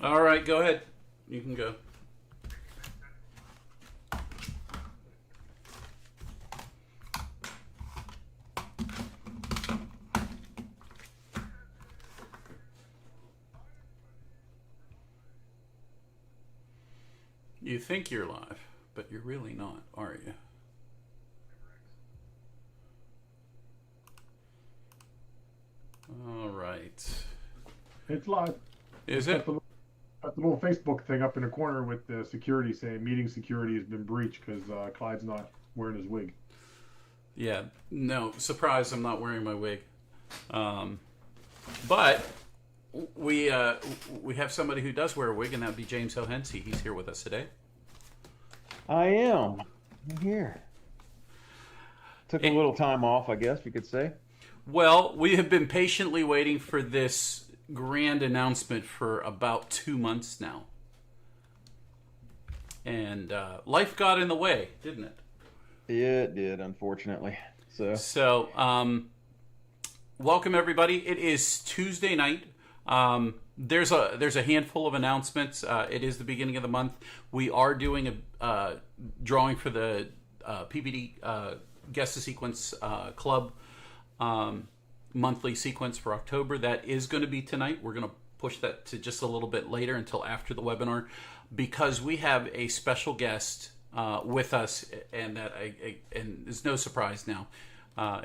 All right, go ahead. You can go. You think you're live, but you're really not, are you? All right. It's live. Is it? Got the little Facebook thing up in the corner with the security saying meeting security has been breached because Clyde's not wearing his wig. Yeah. No, surprise, I'm not wearing my wig. But we have somebody who does wear a wig, and that would be James Hohensee. He's here with us today. I am. I'm here. Took a little time off, I guess you could say. Well, we have been patiently waiting for this grand announcement for about 2 months now. And life got in the way, didn't it? Yeah, it did, unfortunately. So welcome everybody. It is Tuesday night. There's a handful of announcements. It is the beginning of the month. We are doing a drawing for the PPD Guest to Sequence Club monthly sequence for October. That is going to be tonight. We're going to push that to just a little bit later until after the webinar, because we have a special guest with us, and and it's no surprise now.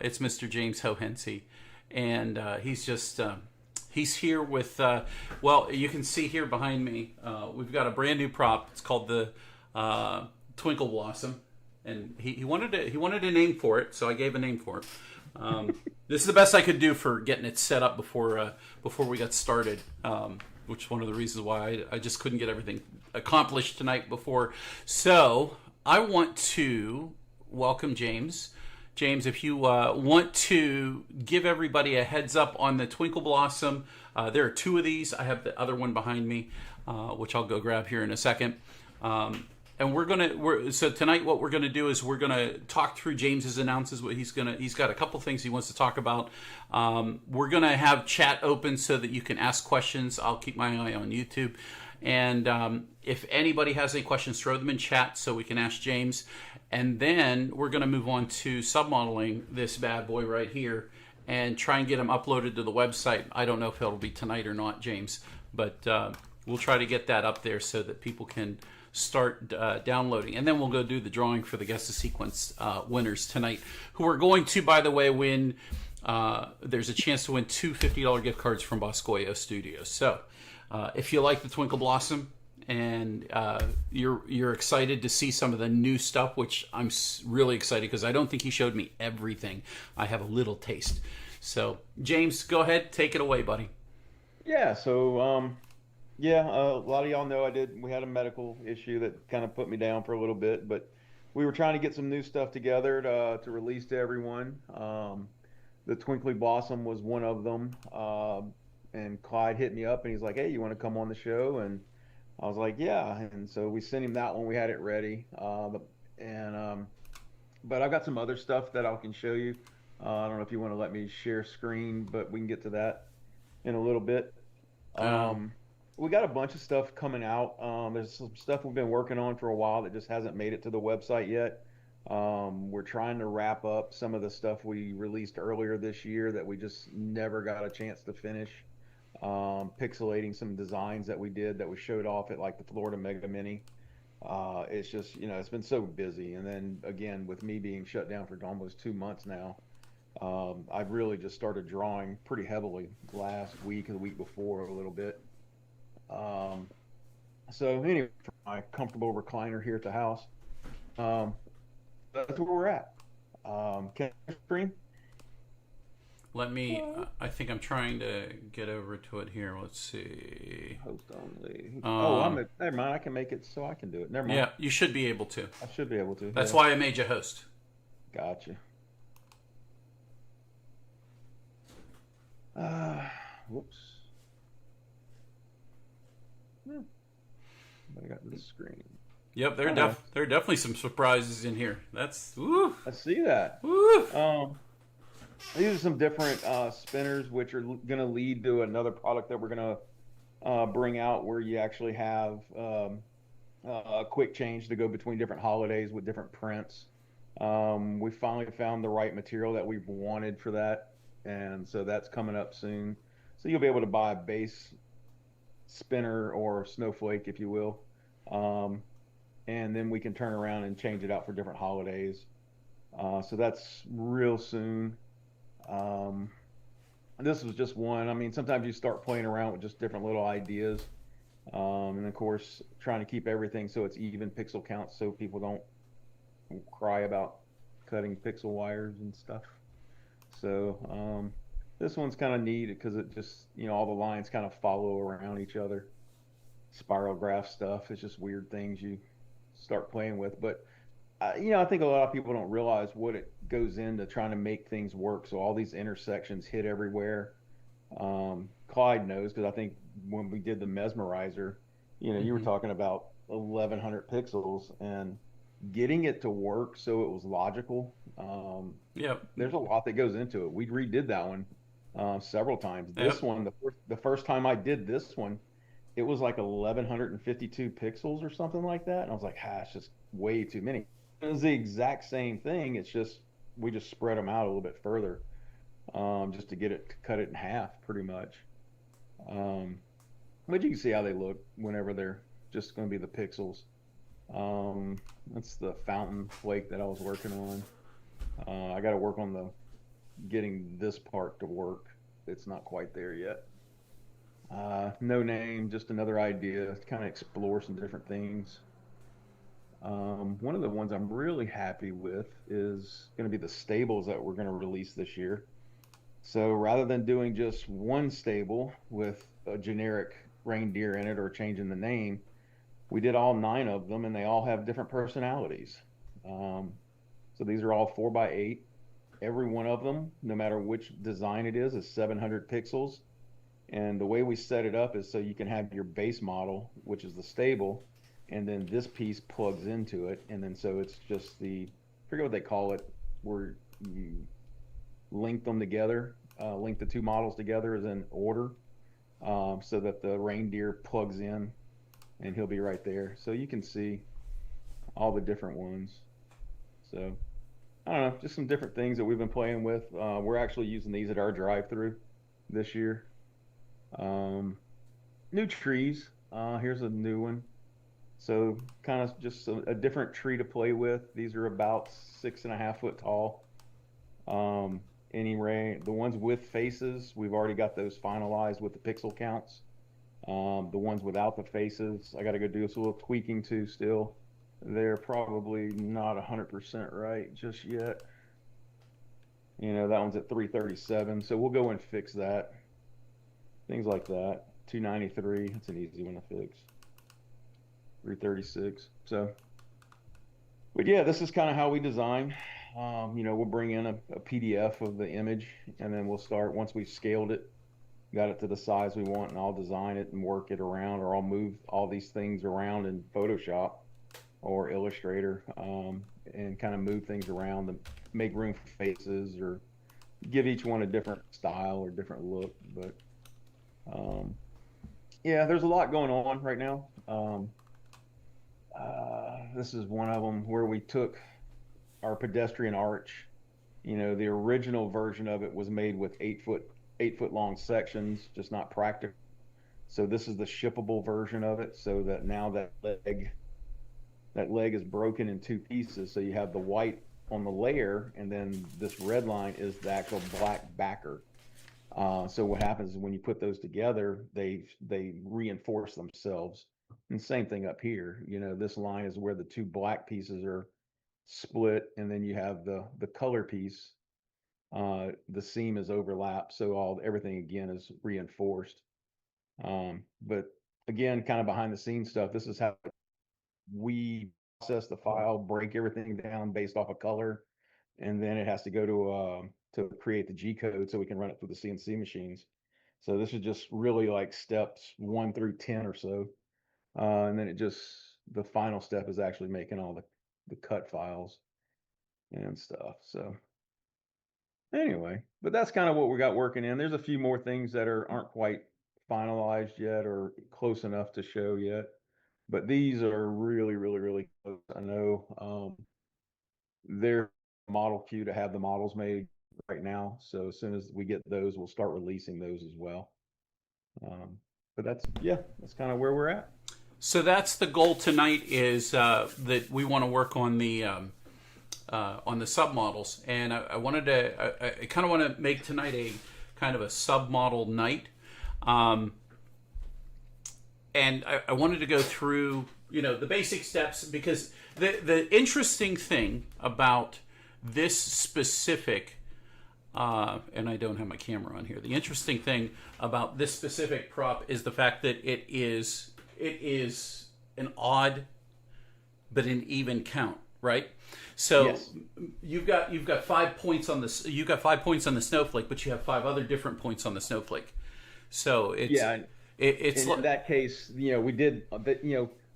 It's Mr. James Hohensee, and he's here with well, you can see here behind me, we've got a brand new prop. It's called the Twinkle Blossom, and he wanted a name for it, so I gave a name for it. This is the best I could do for getting it set up before we got started, which is one of the reasons why I just couldn't get everything accomplished tonight before. So I want to welcome James. James, if you want to give everybody a heads up on the Twinkle Blossom, there are two of these. I have the other one behind me, which I'll go grab here in a second. And so tonight what we're gonna do is we're gonna talk through James's announces. What he's got a couple things he wants to talk about. We're gonna have chat open so that you can ask questions. I'll keep my eye on YouTube, and if anybody has any questions, throw them in chat so we can ask James. And then we're gonna move on to submodeling this bad boy right here and try and get him uploaded to the website. I don't know if it'll be tonight or not, James, but we'll try to get that up there so that people can start downloading, and then we'll go do the drawing for the Guest to Sequence winners tonight, who are going to, by the way, win. There's a chance to win two $50 gift cards from Boscoyo Studios. So if you like the Twinkle Blossom and you're excited to see some of the new stuff, which I'm really excited because I don't think he showed me everything. I have a little taste. So James, go ahead, take it away, buddy. Yeah, so yeah, a lot of y'all know we had a medical issue that kind of put me down for a little bit, but we were trying to get some new stuff together to release to everyone. The Twinkly Blossom was one of them, and Clyde hit me up and he's like, "Hey, you want to come on the show?" And I was like, "Yeah." And so we sent him that one. We had it ready, but I've got some other stuff that I can show you. I don't know if you want to let me share screen, but we can get to that in a little bit. We got a bunch of stuff coming out. There's some stuff we've been working on for a while that just hasn't made it to the website yet. We're trying to wrap up some of the stuff we released earlier this year that we just never got a chance to finish. Pixelating some designs that we did that we showed off at like the Florida Mega Mini. It's just, it's been so busy. And then again, with me being shut down for almost 2 months now, I've really just started drawing pretty heavily last week and the week before a little bit. So anyway, for my comfortable recliner here at the house, that's where we're at. Can I screen? Let me, I think I'm trying to get over to it here. Let's see. Host only. Never mind. I can make it so I can do it. Never mind. Yeah, you should be able to. I should be able to. That's why I made you host. Gotcha. Whoops. I got this screen. Yep, there are definitely some surprises in here. That's woo. I see that. Woo. These are some different spinners, which are going to lead to another product that we're going to bring out where you actually have a quick change to go between different holidays with different prints. We finally found the right material that we've wanted for that, and so that's coming up soon. So you'll be able to buy a base spinner or snowflake, if you will, um, and then we can turn around and change it out for different holidays. So that's real soon. Um, this was just one. I mean, sometimes you start playing around with just different little ideas. And of course, trying to keep everything so it's even pixel counts so people don't cry about cutting pixel wires and stuff. So this one's kind of neat because it just, all the lines kind of follow around each other. Spiral graph stuff. It's just weird things you start playing with. But, I think a lot of people don't realize what it goes into trying to make things work. So all these intersections hit everywhere. Clyde knows because I think when we did the mesmerizer, you were Hmm. talking about 1100 pixels and getting it to work so it was logical. Yep. There's a lot that goes into it. We redid that one several times. This Yep. one, the first time I did this one, it was like 1152 pixels or something like that, and I was like, it's just way too many. It was the exact same thing. It's just we just spread them out a little bit further, just to get it cut it in half, pretty much. Um, but you can see how they look whenever they're just going to be the pixels. That's the fountain flake that I was working on. I got to work on the getting this part to work. It's not quite there yet. No name, just another idea to kind of explore some different things. One of the ones I'm really happy with is going to be the stables that we're going to release this year. So rather than doing just one stable with a generic reindeer in it or changing the name, we did all 9 of them and they all have different personalities. Um, so these are all 4x8. Every one of them, no matter which design it is 700 pixels. And the way we set it up is so you can have your base model, which is the stable, and then this piece plugs into it. And then so it's just I forget what they call it, where you link them together, link the two models together as in order, so that the reindeer plugs in and he'll be right there. So you can see all the different ones. So I don't know, just some different things that we've been playing with. We're actually using these at our drive-through this year. Um, New trees. Here's a new one. So kind of just a different tree to play with. These are about 6.5 foot tall. Um, anyway, the ones with faces, we've already got those finalized with the pixel counts. The ones without the faces, I got to go do a little tweaking to still. They're probably not 100% right just yet. That one's at 337, so we'll go and fix that. Things like that. 293, that's an easy one to fix. 336. So, but yeah, this is kind of how we design. We'll bring in a PDF of the image, and then we'll start once we've scaled it, got it to the size we want, and I'll design it and work it around, or I'll move all these things around in Photoshop or Illustrator, and kind of move things around to make room for faces or give each one a different style or different look. But um, yeah, there's a lot going on right now. This is one of them where we took our pedestrian arch. The original version of it was made with 8 foot long sections, just not practical. So this is the shippable version of it, so that now that leg is broken in 2 pieces. So you have the white on the layer, and then this red line is the actual black backer. So what happens is when you put those together, they reinforce themselves. And same thing up here. This line is where the two black pieces are split, and then you have the color piece. The seam is overlapped, so everything again is reinforced. But again, kind of behind the scenes stuff. This is how we process the file, break everything down based off of color, and then it has to go to create the G code so we can run it through the CNC machines. So this is just really like steps 1 through 10 or so, and then the final step is actually making all the cut files and stuff. So anyway, but that's kind of what we got working in. There's a few more things that aren't quite finalized yet or close enough to show yet. But these are really, really, really close. I know they're model queue to have the models made right now. So as soon as we get those, we'll start releasing those as well. But that's kind of where we're at. So that's the goal tonight, is that we want to work on the submodels, and I kind of want to make tonight a kind of a submodel night, and I wanted to go through the basic steps, because the interesting thing about this specific and I don't have my camera on here. The interesting thing about this specific prop is the fact that it is an odd but an even count, right? So Yes. you've got 5 points on this. You've got 5 points on the snowflake, but you have 5 other different points on the snowflake. So it's Yeah, it's and in that case, we did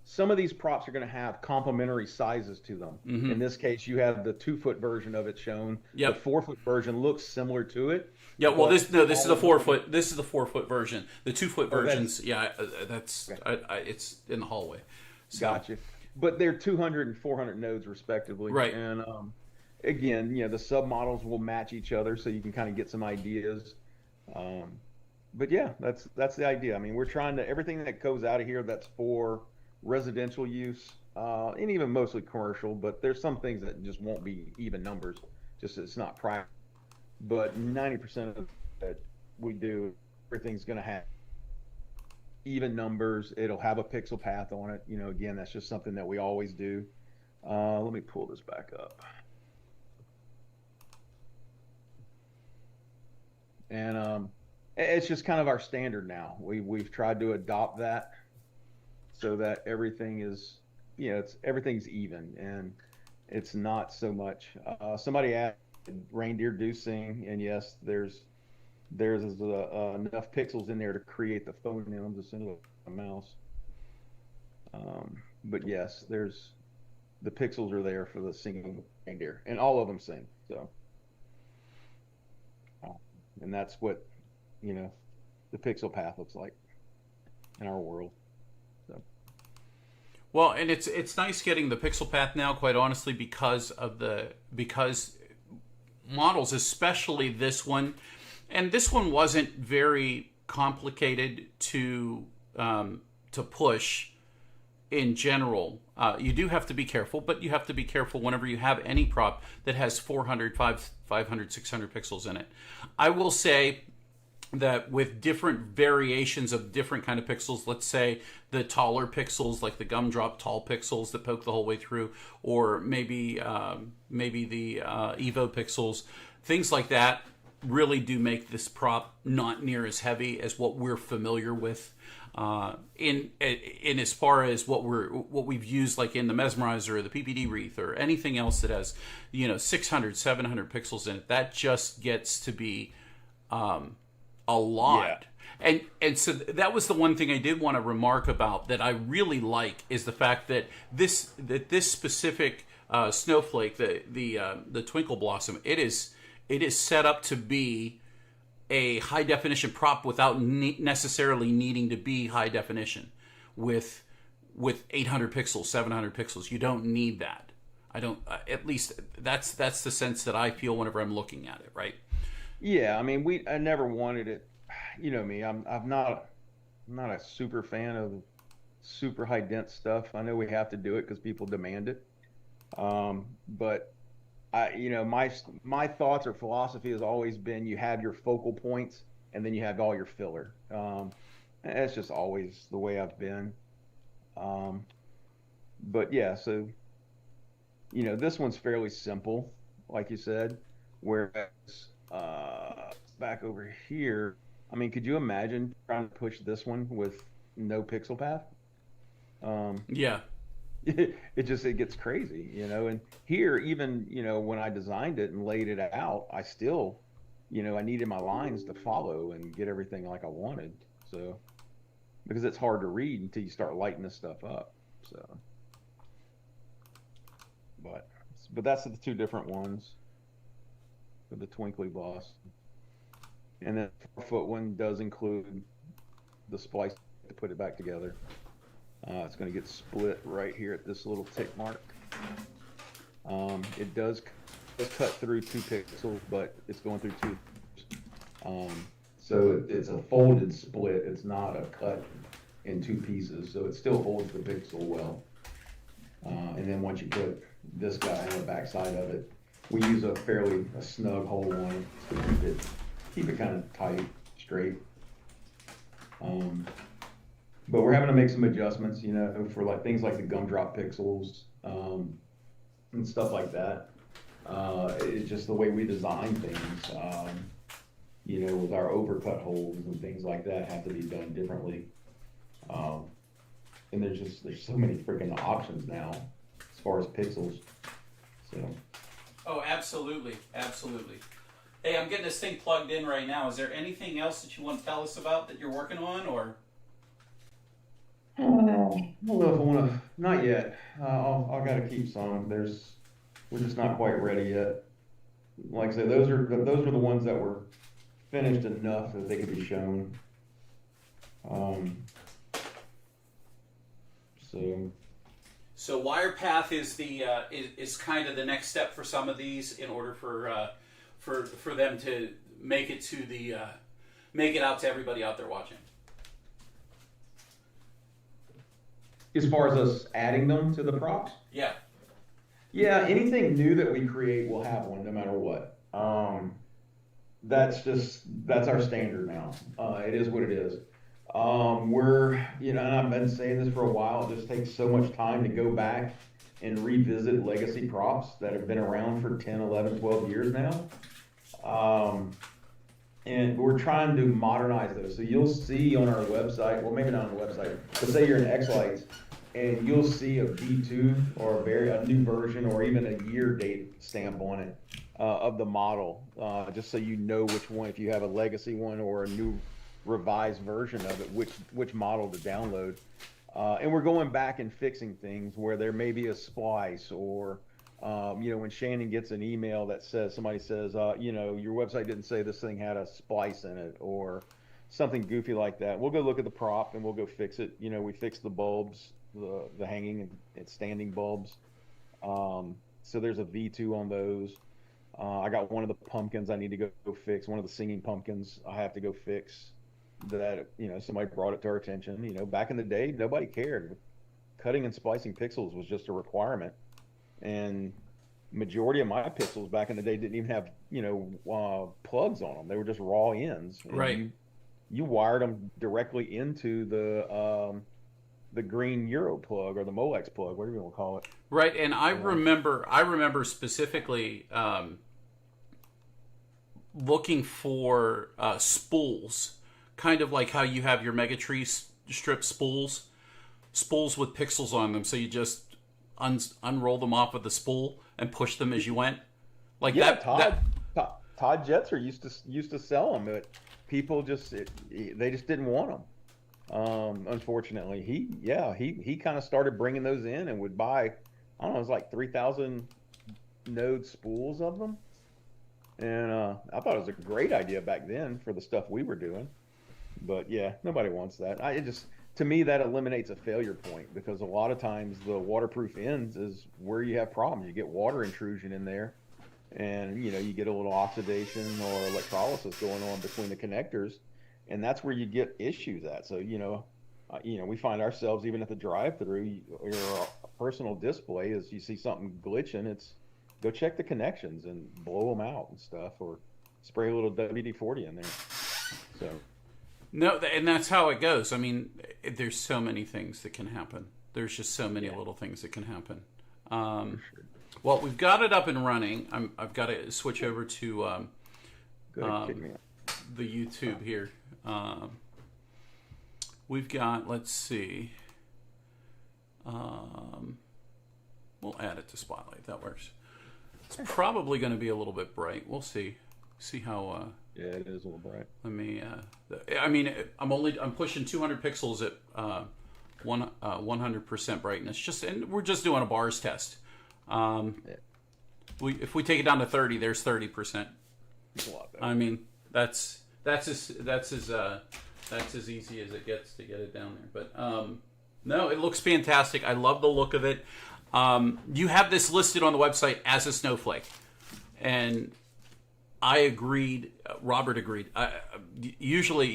some of these props are going to have complementary sizes to them. In this case, you have the 2-foot version of it shown. Yep. The 4-foot version looks similar to it. Yeah, well, but this is the 4-foot. This is the 4-foot version. The 2-foot versions, that's Okay. it's in the hallway. So, Gotcha. But they're 200 and 400 nodes respectively. Right. And again, the submodels will match each other, so you can kind of get some ideas. But yeah, that's the idea. I mean, we're trying to everything that goes out of here that's for residential use, and even mostly commercial. But there's some things that just won't be even numbers. Just it's not practical. But 90% of that we do, everything's going to have even numbers. It'll have a pixel path on it. Again, that's just something that we always do. Let me pull this back up. And it's just kind of our standard now. We've tried to adopt that so that everything is, everyththing's even, and it's not so much. Somebody asked, reindeer do sing, and yes, there's enough pixels in there to create the phonemes as soon as a mouse. But yes, the pixels are there for the singing reindeer, and all of them sing. So, and that's what the pixel path looks like in our world. So. Well, and it's nice getting the pixel path now, quite honestly, because models, especially this one, and this one wasn't very complicated to push in general. You do have to be careful, but you have to be careful whenever you have any prop that has 400, 500, 600 pixels in it. I will say that with different variations of different kind of pixels, let's say the taller pixels, like the gumdrop tall pixels that poke the whole way through, or maybe the Evo pixels, things like that really do make this prop not near as heavy as what we're familiar with. In as far as what we've used, like in the mesmerizer or the PPD wreath or anything else that has 600, 700 pixels in it, that just gets to be a lot. Yeah. And so that was the one thing I did want to remark about that I really like, is the fact that this specific snowflake, the Twinkle Blossom, it is set up to be a high definition prop without necessarily needing to be high definition. With 800 pixels, 700 pixels, you don't need that. I don't. At least that's the sense that I feel whenever I'm looking at it. Right. Yeah, I mean, I never wanted it. Me, I'm not a super fan of super high dense stuff. I know we have to do it because people demand it. But my thoughts or philosophy has always been, you have your focal points and then you have all your filler. That's just always the way I've been. But yeah, so this one's fairly simple, like you said, whereas back over here, I mean, could you imagine trying to push this one with no pixel path? Yeah. It gets crazy, and here, even, when I designed it and laid it out, I still, I needed my lines to follow and get everything like I wanted. So, because it's hard to read until you start lighting this stuff up. So, but that's the 2 different ones for the Twinkly Blossom. And then the 4-foot one does include the splice to put it back together. It's going to get split right here at this little tick mark. It does cut through 2 pixels, but it's going through 2. So it's a folded split. It's not a cut in 2 pieces, so it still holds the pixel well. And then once you put this guy on the back side of it, we use a snug hole on it to keep it kind of tight, straight. But we're having to make some adjustments, you know, for like things like the gumdrop pixels and stuff like that. It's just the way we design things, you know, with our overcut holes and things like that have to be done differently. And there's so many freaking options now as far as pixels. So. Oh, absolutely, absolutely. Hey, I'm getting this thing plugged in right now. Is there anything else that you want to tell us about that you're working on, or? I don't know if I want to. Not yet. I'll got to keep some. We're just not quite ready yet. Like I said, those are the ones that were finished enough that they could be shown. So Wirepath is the is kind of the next step for some of these in order for them to make it to the make it out to everybody out there watching. As far as us adding them to the props? Yeah. Yeah, anything new that we create will have one no matter what. That's our standard now. It is what it is. And I've been saying this for a while, it just takes so much time to go back and revisit legacy props that have been around for 10, 11, 12 years now. And we're trying to modernize those. So you'll see on our website, well, maybe not on the website, but say you're in xLights, and you'll see a V2 or a new version or even a year date stamp on it of the model, just so you know which one, if you have a legacy one or a new revised version of it, which model to download. And we're going back and fixing things where there may be a splice or, when Shannon gets an email that says, somebody says, your website didn't say this thing had a splice in it or something goofy like that. We'll go look at the prop and we'll go fix it. We fix the bulbs, the hanging and standing bulbs. So there's a V2 on those. I got one of the pumpkins I need to go fix. One of the singing pumpkins I have to go fix. That somebody brought it to our attention. Back in the day, nobody cared. Cutting and splicing pixels was just a requirement, and majority of my pixels back in the day didn't even have plugs on them. They were just raw ends. And right. You wired them directly into the green Euro plug or the Molex plug, whatever you want to call it. Right, and I remember specifically looking for spools. Kind of like how you have your Megatree strip spools with pixels on them, so you just unroll them off with the spool and push them as you went. Like Todd Jetzer used to sell them, but people they just didn't want them. Unfortunately, he kind of started bringing those in and would buy, I don't know, it was like 3,000 node spools of them, and I thought it was a great idea back then for the stuff we were doing. But yeah, nobody wants that. To me, that eliminates a failure point, because a lot of times the waterproof ends is where you have problems. You get water intrusion in there, and you get a little oxidation or electrolysis going on between the connectors, and that's where you get issues at. So we find ourselves even at the drive-through, your personal display is you see something glitching, it's go check the connections and blow them out and stuff, or spray a little WD-40 in there. So. No, and that's how it goes. I mean, there's so many things that can happen. There's just so many little things that can happen. Well, we've got it up and running. I've got to switch over to the YouTube here. We've got, let's see. We'll add it to Spotlight. That works. It's probably going to be a little bit bright. We'll see. See how... yeah, it is a little bright. Let me. I'm pushing 200 pixels at 100% brightness. And we're just doing a bars test. If we take it down to 30, there's 30%. It's a lot better. I mean, that's as That's as easy as it gets to get it down there. But no, it looks fantastic. I love the look of it. You have this listed on the website as a snowflake, and I agreed. Robert agreed. Usually,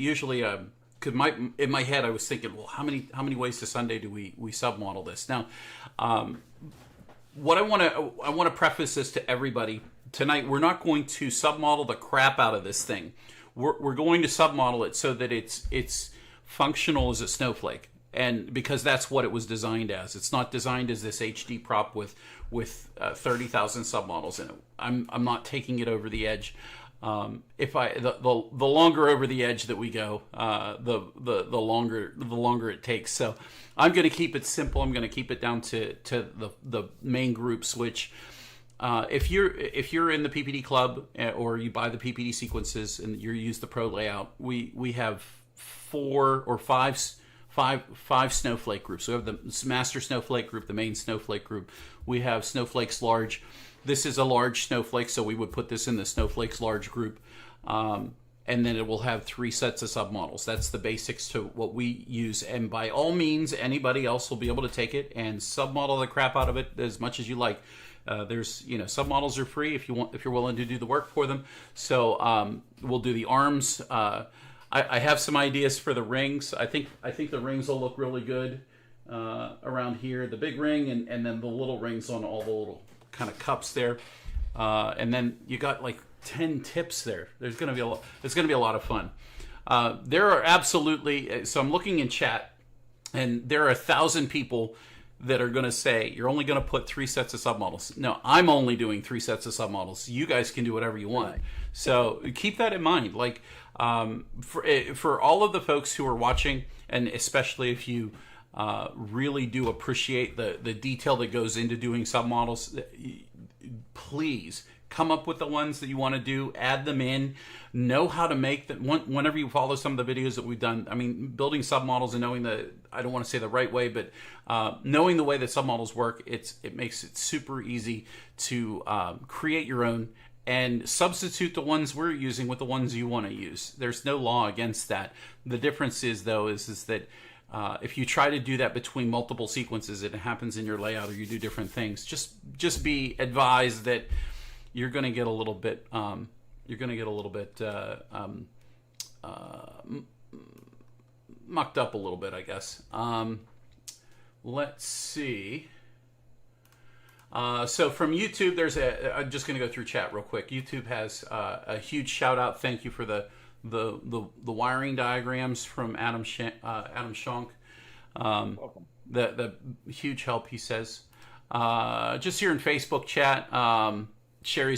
because in my head I was thinking, well, how many ways to Sunday do we submodel this? Now, what I want to preface this to everybody tonight. We're not going to submodel the crap out of this thing. We're going to submodel it so that it's functional as a snowflake, and because that's what it was designed as. It's not designed as this HD prop with 30,000 submodels in it. I'm not taking it over the edge. The longer over the edge that we go, the longer it takes. So I'm going to keep it simple. I'm going to keep it down to the main groups, which. If you're in the PPD club or you buy the PPD sequences and you use the pro layout, we have 4 or 5 snowflake groups. We have the master snowflake group, the main snowflake group. We have snowflakes large. This is a large snowflake, so we would put this in the snowflakes large group. And then it will have 3 sets of submodels. That's the basics to what we use. And by all means, anybody else will be able to take it and submodel the crap out of it as much as you like. There's, submodels are free if you're willing to do the work for them. So we'll do the arms. I have some ideas for the rings. I think the rings will look really good around here. The big ring and then the little rings on all the little kind of cups there. And then you got like 10 tips there. There's going to be a lot. It's going to be a lot of fun. There are absolutely. So I'm looking in chat, and there are 1,000 people that are going to say you're only going to put 3 sets of submodels. No, I'm only doing 3 sets of submodels. You guys can do whatever you want. Right. So keep that in mind. Like for all of the folks who are watching, and especially if you really do appreciate the detail that goes into doing submodels, please come up with the ones that you want to do, add them in, know how to make them. Whenever you follow some of the videos that we've done, I mean, building submodels and knowing I don't want to say the right way, but knowing the way that submodels work, it makes it super easy to create your own and substitute the ones we're using with the ones you want to use. There's no law against that. The difference is, though, is that if you try to do that between multiple sequences, it happens in your layout, or you do different things. Just be advised that you're going to get a little bit. Mucked up a little bit, I guess. Let's see. So from YouTube, I'm just going to go through chat real quick. YouTube has a huge shout out. Thank you for the wiring diagrams from Adam Shonk. Welcome. The huge help, he says. Just here in Facebook chat, Sherry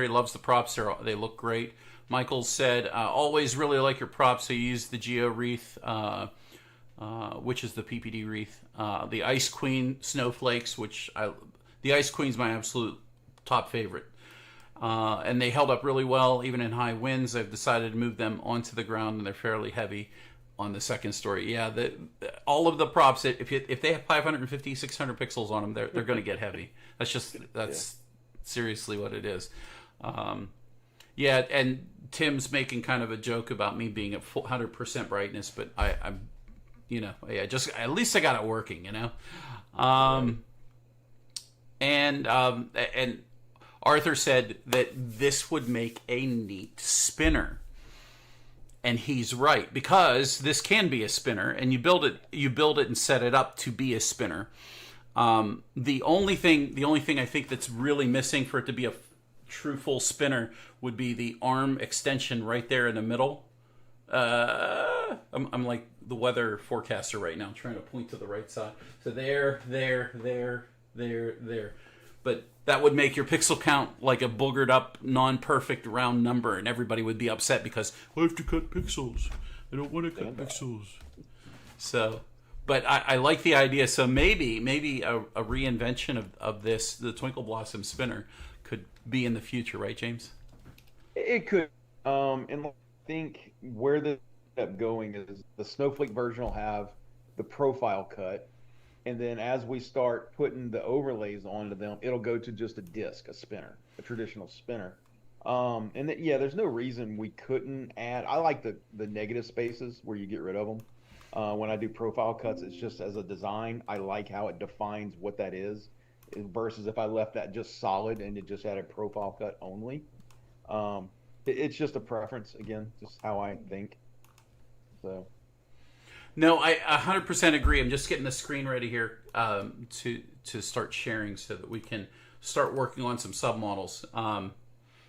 loves the props. They look great. Michael said, always really like your props. So you use the Geo wreath, which is the PPD wreath. The Ice Queen snowflakes, the Ice Queen's my absolute top favorite. And they held up really well, even in high winds. I've decided to move them onto the ground, and they're fairly heavy on the second story. Yeah, all of the props, if they have 550, 600 pixels on them, they're going to get heavy. That's seriously what it is. Yeah, and Tim's making kind of a joke about me being at 100% brightness, but I'm just at least I got it working, And Arthur said that this would make a neat spinner. And he's right, because this can be a spinner, and you build it and set it up to be a spinner. The only thing I think that's really missing for it to be a true full spinner would be the arm extension right there in the middle. I'm like the weather forecaster right now, trying to point to the right side. So there. But that would make your pixel count like a boogered up, non-perfect round number, and everybody would be upset because I have to cut pixels. I don't want to cut pixels. So, but I like the idea. So maybe a reinvention of this, the Twinkle Blossom spinner, could be in the future, right, James? It could. And I think where this ends up going is the snowflake version will have the profile cut. And then as we start putting the overlays onto them, it'll go to just a disc, a spinner, a traditional spinner. Yeah, there's no reason we couldn't add. I like the negative spaces where you get rid of them. When I do profile cuts, it's just as a design. I like how it defines what that is versus if I left that just solid and it just had a profile cut only. It's just a preference, again, just how I think. So. No, I 100% agree. I'm just getting the screen ready here to start sharing so that we can start working on some submodels.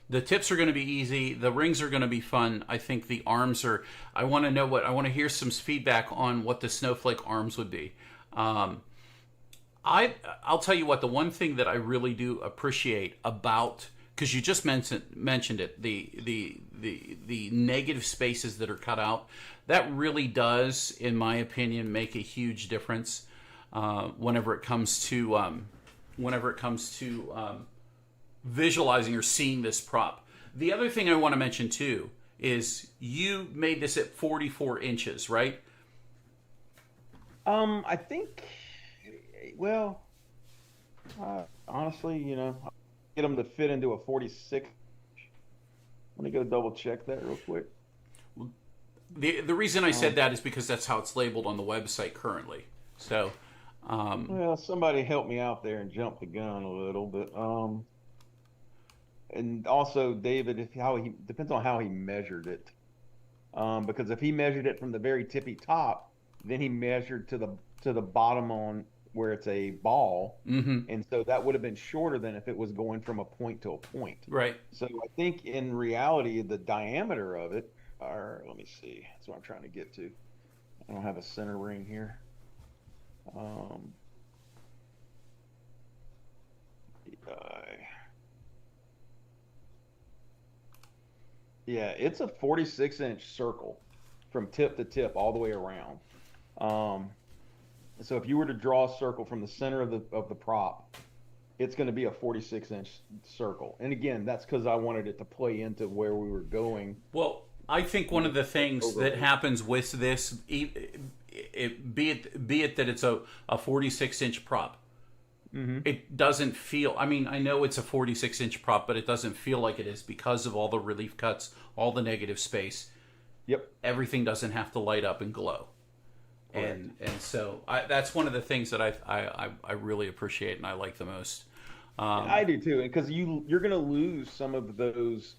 The tips are going to be easy. The rings are going to be fun. I think the arms are. I want to hear some feedback on what the snowflake arms would be. I'll tell you what. The one thing that I really do appreciate about, because you just mentioned it, the negative spaces that are cut out, that really does, in my opinion, make a huge difference whenever it comes to visualizing or seeing this prop. The other thing I want to mention too is you made this at 44 inches, right? I think, well, honestly, get them to fit into a 46. Let me go double check that real quick. The reason I said that is because that's how it's labeled on the website currently. So, well, somebody help me out there and jump the gun a little bit. And also, David, depends on how he measured it. Because if he measured it from the very tippy top, then he measured to the bottom on where it's a ball, and so that would have been shorter than if it was going from a point to a point. Right. So I think in reality, the diameter of it, let me see. That's what I'm trying to get to. I don't have a center ring here. Yeah, it's a 46-inch circle from tip to tip all the way around. So if you were to draw a circle from the center of the prop, it's going to be a 46-inch circle. And again, that's because I wanted it to play into where we were going. Well, I think one of the things that happens with this, be it that it's a 46-inch prop, it doesn't feel. I mean, I know it's a 46-inch prop, but it doesn't feel like it is because of all the relief cuts, all the negative space. Yep. Everything doesn't have to light up and glow. And so that's one of the things that I really appreciate and I like the most. I do too, because you're going to lose some of those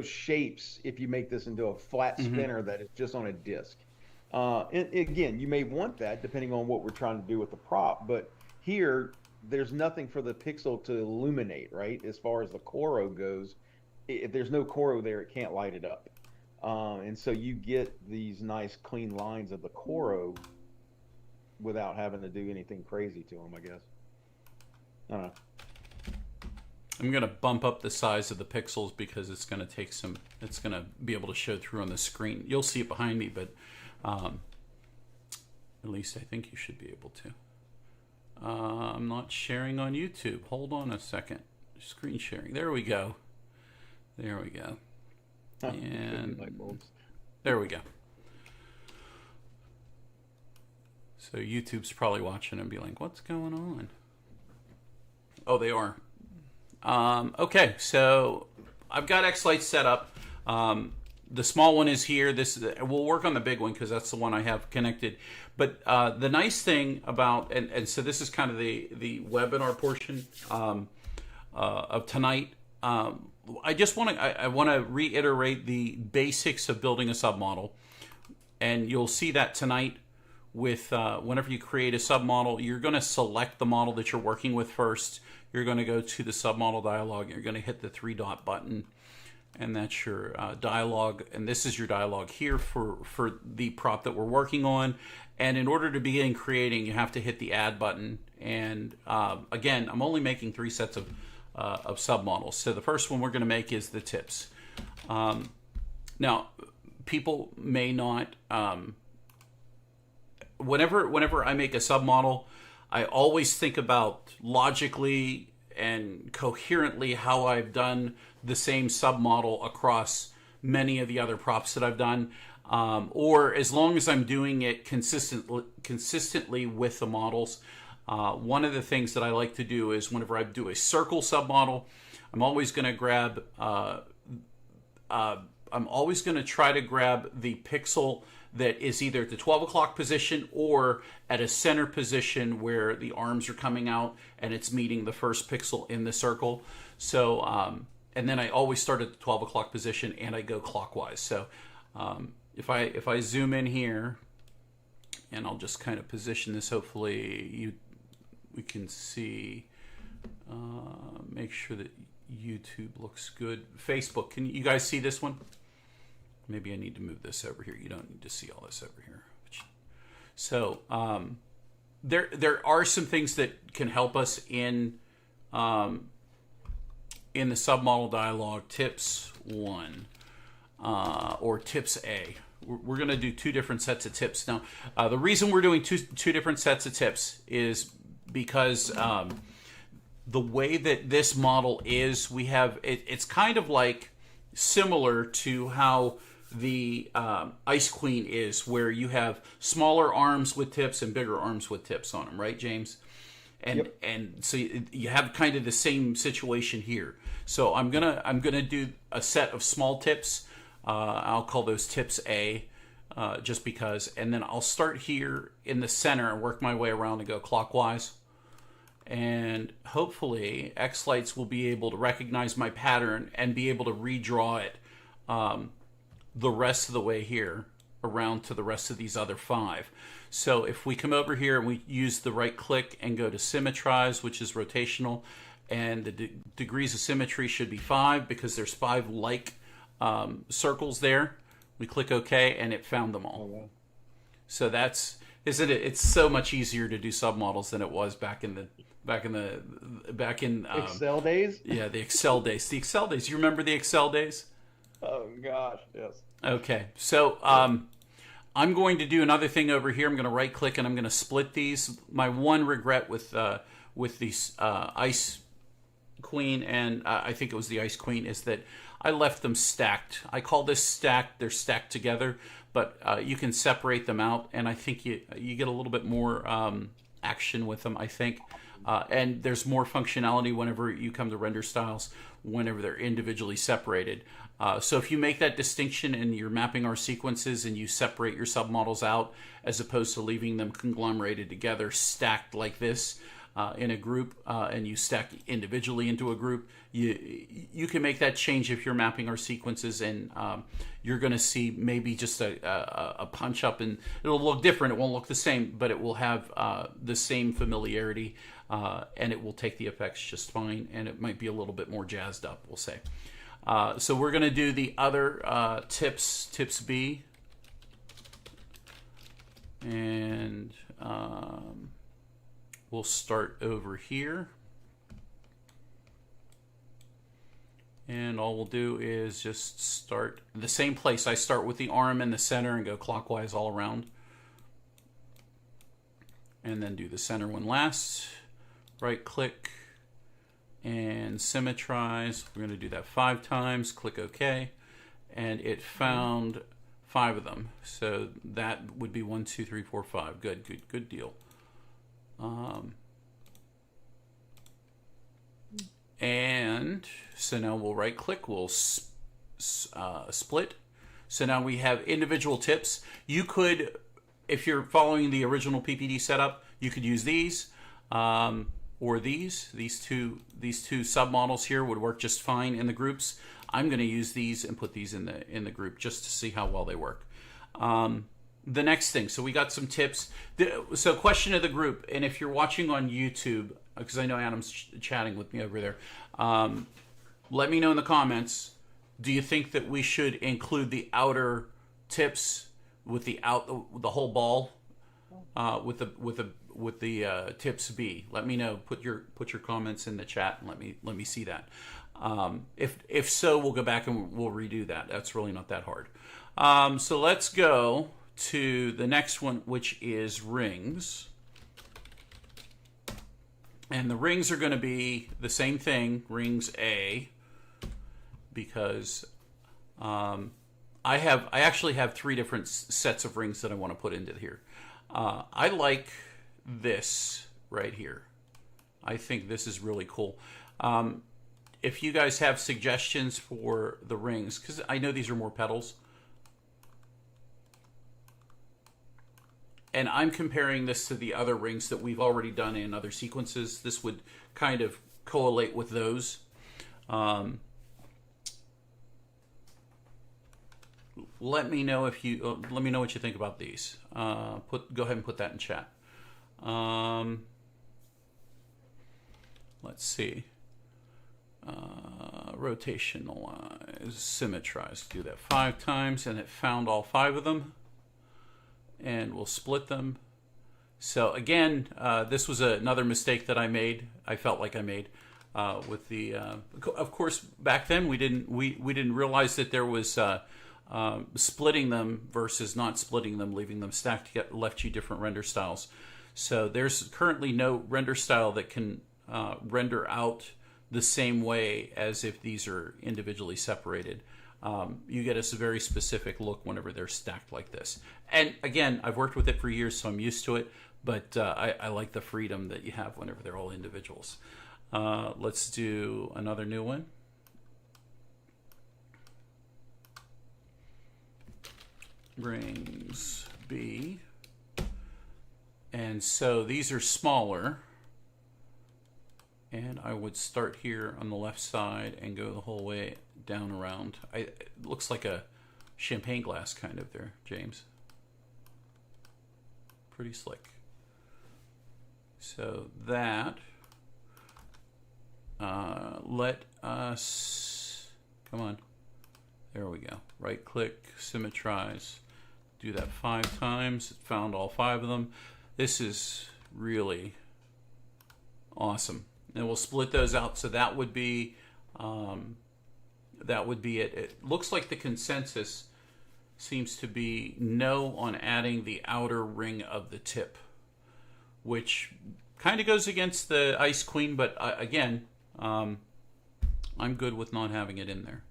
shapes if you make this into a flat spinner that is just on a disc. And again, you may want that depending on what we're trying to do with the prop, but here there's nothing for the pixel to illuminate, right? As far as the Coro goes, if there's no Coro there, it can't light it up. And so you get these nice clean lines of the Coro without having to do anything crazy to them, I guess. I don't know. I'm going to bump up the size of the pixels because it's going to be able to show through on the screen. You'll see it behind me, but at least I think you should be able to. I'm not sharing on YouTube. Hold on a second. Screen sharing. There we go. There we go. And there we go. So YouTube's probably watching and be like, what's going on? Oh, they are. Okay, so I've got xLights set up. The small one is here. We'll work on the big one because that's the one I have connected. But the nice thing about, and so this is kind of the webinar portion of tonight. I just want to reiterate the basics of building a submodel, and you'll see that tonight with whenever you create a submodel, you're going to select the model that you're working with first. You're going to go to the submodel dialog. You're going to hit the 3-dot button, and that's your dialog. And this is your dialog here for the prop that we're working on. And in order to begin creating, you have to hit the add button. And again, I'm only making 3 sets of submodels. So the first one we're going to make is the tips. Now, people may not. Whenever I make a submodel, I always think about logically and coherently how I've done the same submodel across many of the other props that I've done, or as long as I'm doing it consistently with the models. One of the things that I like to do is whenever I do a circle submodel, I'm always going to grab, I'm always going to try to grab the pixel that is either at the 12 o'clock position or at a center position where the arms are coming out and it's meeting the first pixel in the circle. So, and then I always start at the 12 o'clock position and I go clockwise. So if I zoom in here, and I'll just kind of position this, hopefully we can see, make sure that YouTube looks good. Facebook, can you guys see this one? Maybe I need to move this over here. You don't need to see all this over here. So there are some things that can help us in the submodel dialog. Tips 1 or tips A. We're going to do 2 different sets of tips. Now, the reason we're doing two different sets of tips is because the way that this model is, we have it's kind of like similar to how the Ice Queen is, where you have smaller arms with tips and bigger arms with tips on them, right, James? And Yep. and so you have kind of the same situation here. So I'm gonna do a set of small tips. I'll call those tips A, just because, and then I'll start here in the center and work my way around and go clockwise. And hopefully xLights will be able to recognize my pattern and be able to redraw it the rest of the way here around to the rest of these other 5. So if we come over here and we use the right click and go to symmetrize, which is rotational, and the degrees of symmetry should be 5 because there's 5 like circles there. We click OK and it found them all. Oh, wow. So that's, isn't it? It's so much easier to do submodels than it was back in Excel days? yeah, the Excel days. The Excel days. You remember the Excel days? Oh gosh, yes. Okay, so I'm going to do another thing over here. I'm going to right click and I'm going to split these. My one regret with the Ice Queen, and I think it was the Ice Queen, is that I left them stacked. I call this stacked. They're stacked together, but you can separate them out, and I think you get a little bit more action with them, I think. And there's more functionality whenever you come to render styles, whenever they're individually separated. So if you make that distinction and you're mapping our sequences and you separate your submodels out as opposed to leaving them conglomerated together, stacked like this in a group, and you stack individually into a group, you can make that change if you're mapping our sequences, and you're going to see maybe just a punch up, and it'll look different. It won't look the same, but it will have the same familiarity, and it will take the effects just fine, and it might be a little bit more jazzed up, we'll say. So we're going to do the other tips B, and we'll start over here. And all we'll do is just start the same place. I start with the arm in the center and go clockwise all around. And then do the center one last. Right click and symmetrize. We're going to do that 5 times. Click OK. And it found 5 of them. So that would be 1, 2, 3, 4, 5. Good deal. And so now we'll right click, we'll split. So now we have individual tips. You could, if you're following the original PPD setup, you could use these or these two submodels here would work just fine in the groups. I'm going to use these and put these in the group just to see how well they work. The next thing, so we got some tips. So question of the group, and if you're watching on YouTube, because I know Adam's chatting with me over there, let me know in the comments, do you think that we should include the outer tips with the whole ball with the tips B? Let me know. Put your comments in the chat and let me see that. If so, we'll go back and we'll redo that. That's really not that hard. So let's go to the next one, which is rings. And the rings are going to be the same thing, rings A, because I actually have 3 different sets of rings that I want to put into here. I like this right here. I think this is really cool. if you guys have suggestions for the rings, because I know these are more petals. And I'm comparing this to the other rings that we've already done in other sequences. This would kind of correlate with those. Let me know if you let me know what you think about these. Go ahead and put that in chat. Let's see. Rotationalize, symmetrize. Do that 5 times, and it found all 5 of them. And we'll split them. So again, this was another mistake that I made. I felt like I made with the. Of course, back then we didn't realize that there was splitting them versus not splitting them, leaving them stacked left you different render styles. So there's currently no render style that can render out the same way as if these are individually separated. You get a very specific look whenever they're stacked like this. And again, I've worked with it for years, so I'm used to it. But I like the freedom that you have whenever they're all individuals. Let's do another new one. Rings B. And so these are smaller. And I would start here on the left side and go the whole way down around. It looks like a champagne glass kind of there, James. Pretty slick. So that, let us, come on. There we go. Right click, symmetrize. Do that 5 times. It found all 5 of them. This is really awesome. And we'll split those out. So that would be it. It looks like the consensus seems to be no on adding the outer ring of the tip, which kind of goes against the Ice Queen. But again, I'm good with not having it in there.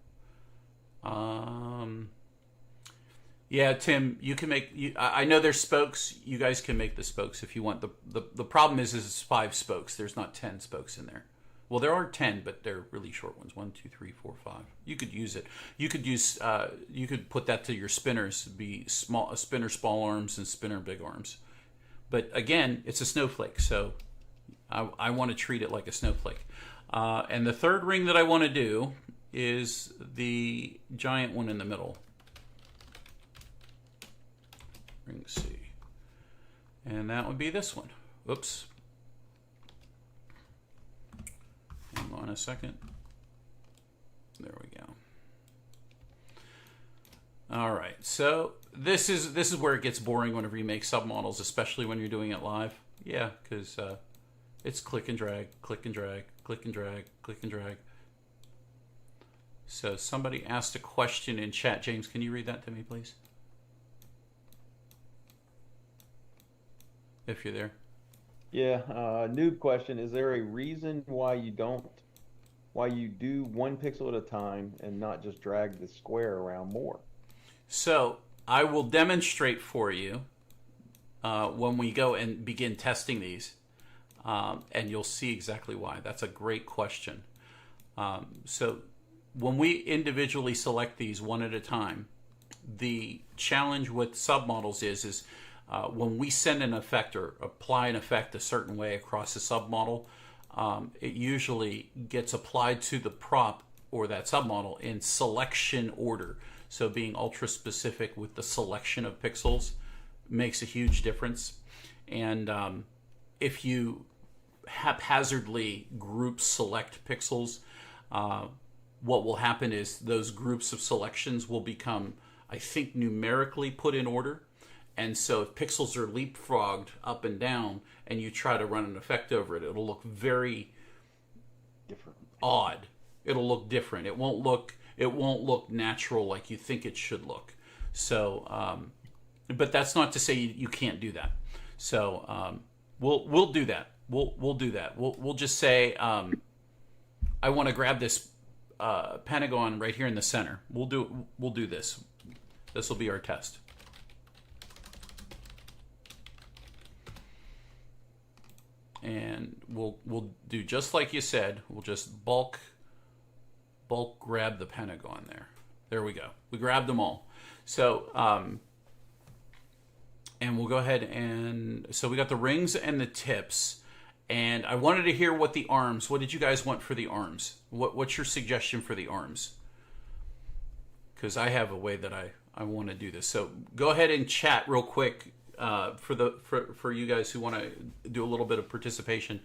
Yeah, Tim, you can make. I know there's spokes. You guys can make the spokes if you want. The problem is it's 5 spokes. There's not 10 spokes in there. Well, there are 10, but they're really short ones. 1, 2, 3, 4, 5. You could use it. You could use. You could put that to your spinners. Be small spinner small arms and spinner big arms. But again, it's a snowflake, so I want to treat it like a snowflake. And the third ring that I want to do is the giant one in the middle. Ring C. And that would be this one. Oops. Hang on a second. There we go. All right. So this is where it gets boring whenever you make submodels, especially when you're doing it live. Yeah, because it's click and drag, click and drag, click and drag, click and drag. So somebody asked a question in chat. James, can you read that to me, please? If you're there. Yeah, noob question. Is there a reason why you do 1 pixel at a time and not just drag the square around more? So I will demonstrate for you when we go and begin testing these, and you'll see exactly why. That's a great question. So when we individually select these one at a time, the challenge with submodels is when we send an effect or apply an effect a certain way across a submodel, it usually gets applied to the prop or that submodel in selection order. So being ultra specific with the selection of pixels makes a huge difference. And if you haphazardly group select pixels, what will happen is those groups of selections will become, I think, numerically put in order. And so if pixels are leapfrogged up and down and you try to run an effect over it, it'll look very Different. odd. It'll look different. It won't look natural like you think it should look. So, but that's not to say you can't do that. So we'll do that. We'll do that. We'll just say I want to grab this pentagon right here in the center. We'll do this. This will be our test. And we'll do just like you said. We'll just bulk bulk grab the pentagon there. There we go. We grabbed them all. So, and we'll go ahead and, so we got the rings and the tips. And I wanted to hear what the arms, what did you guys want for the arms? What's your suggestion for the arms? Because I have a way that I want to do this. So go ahead and chat real quick for you guys who want to do a little bit of participation.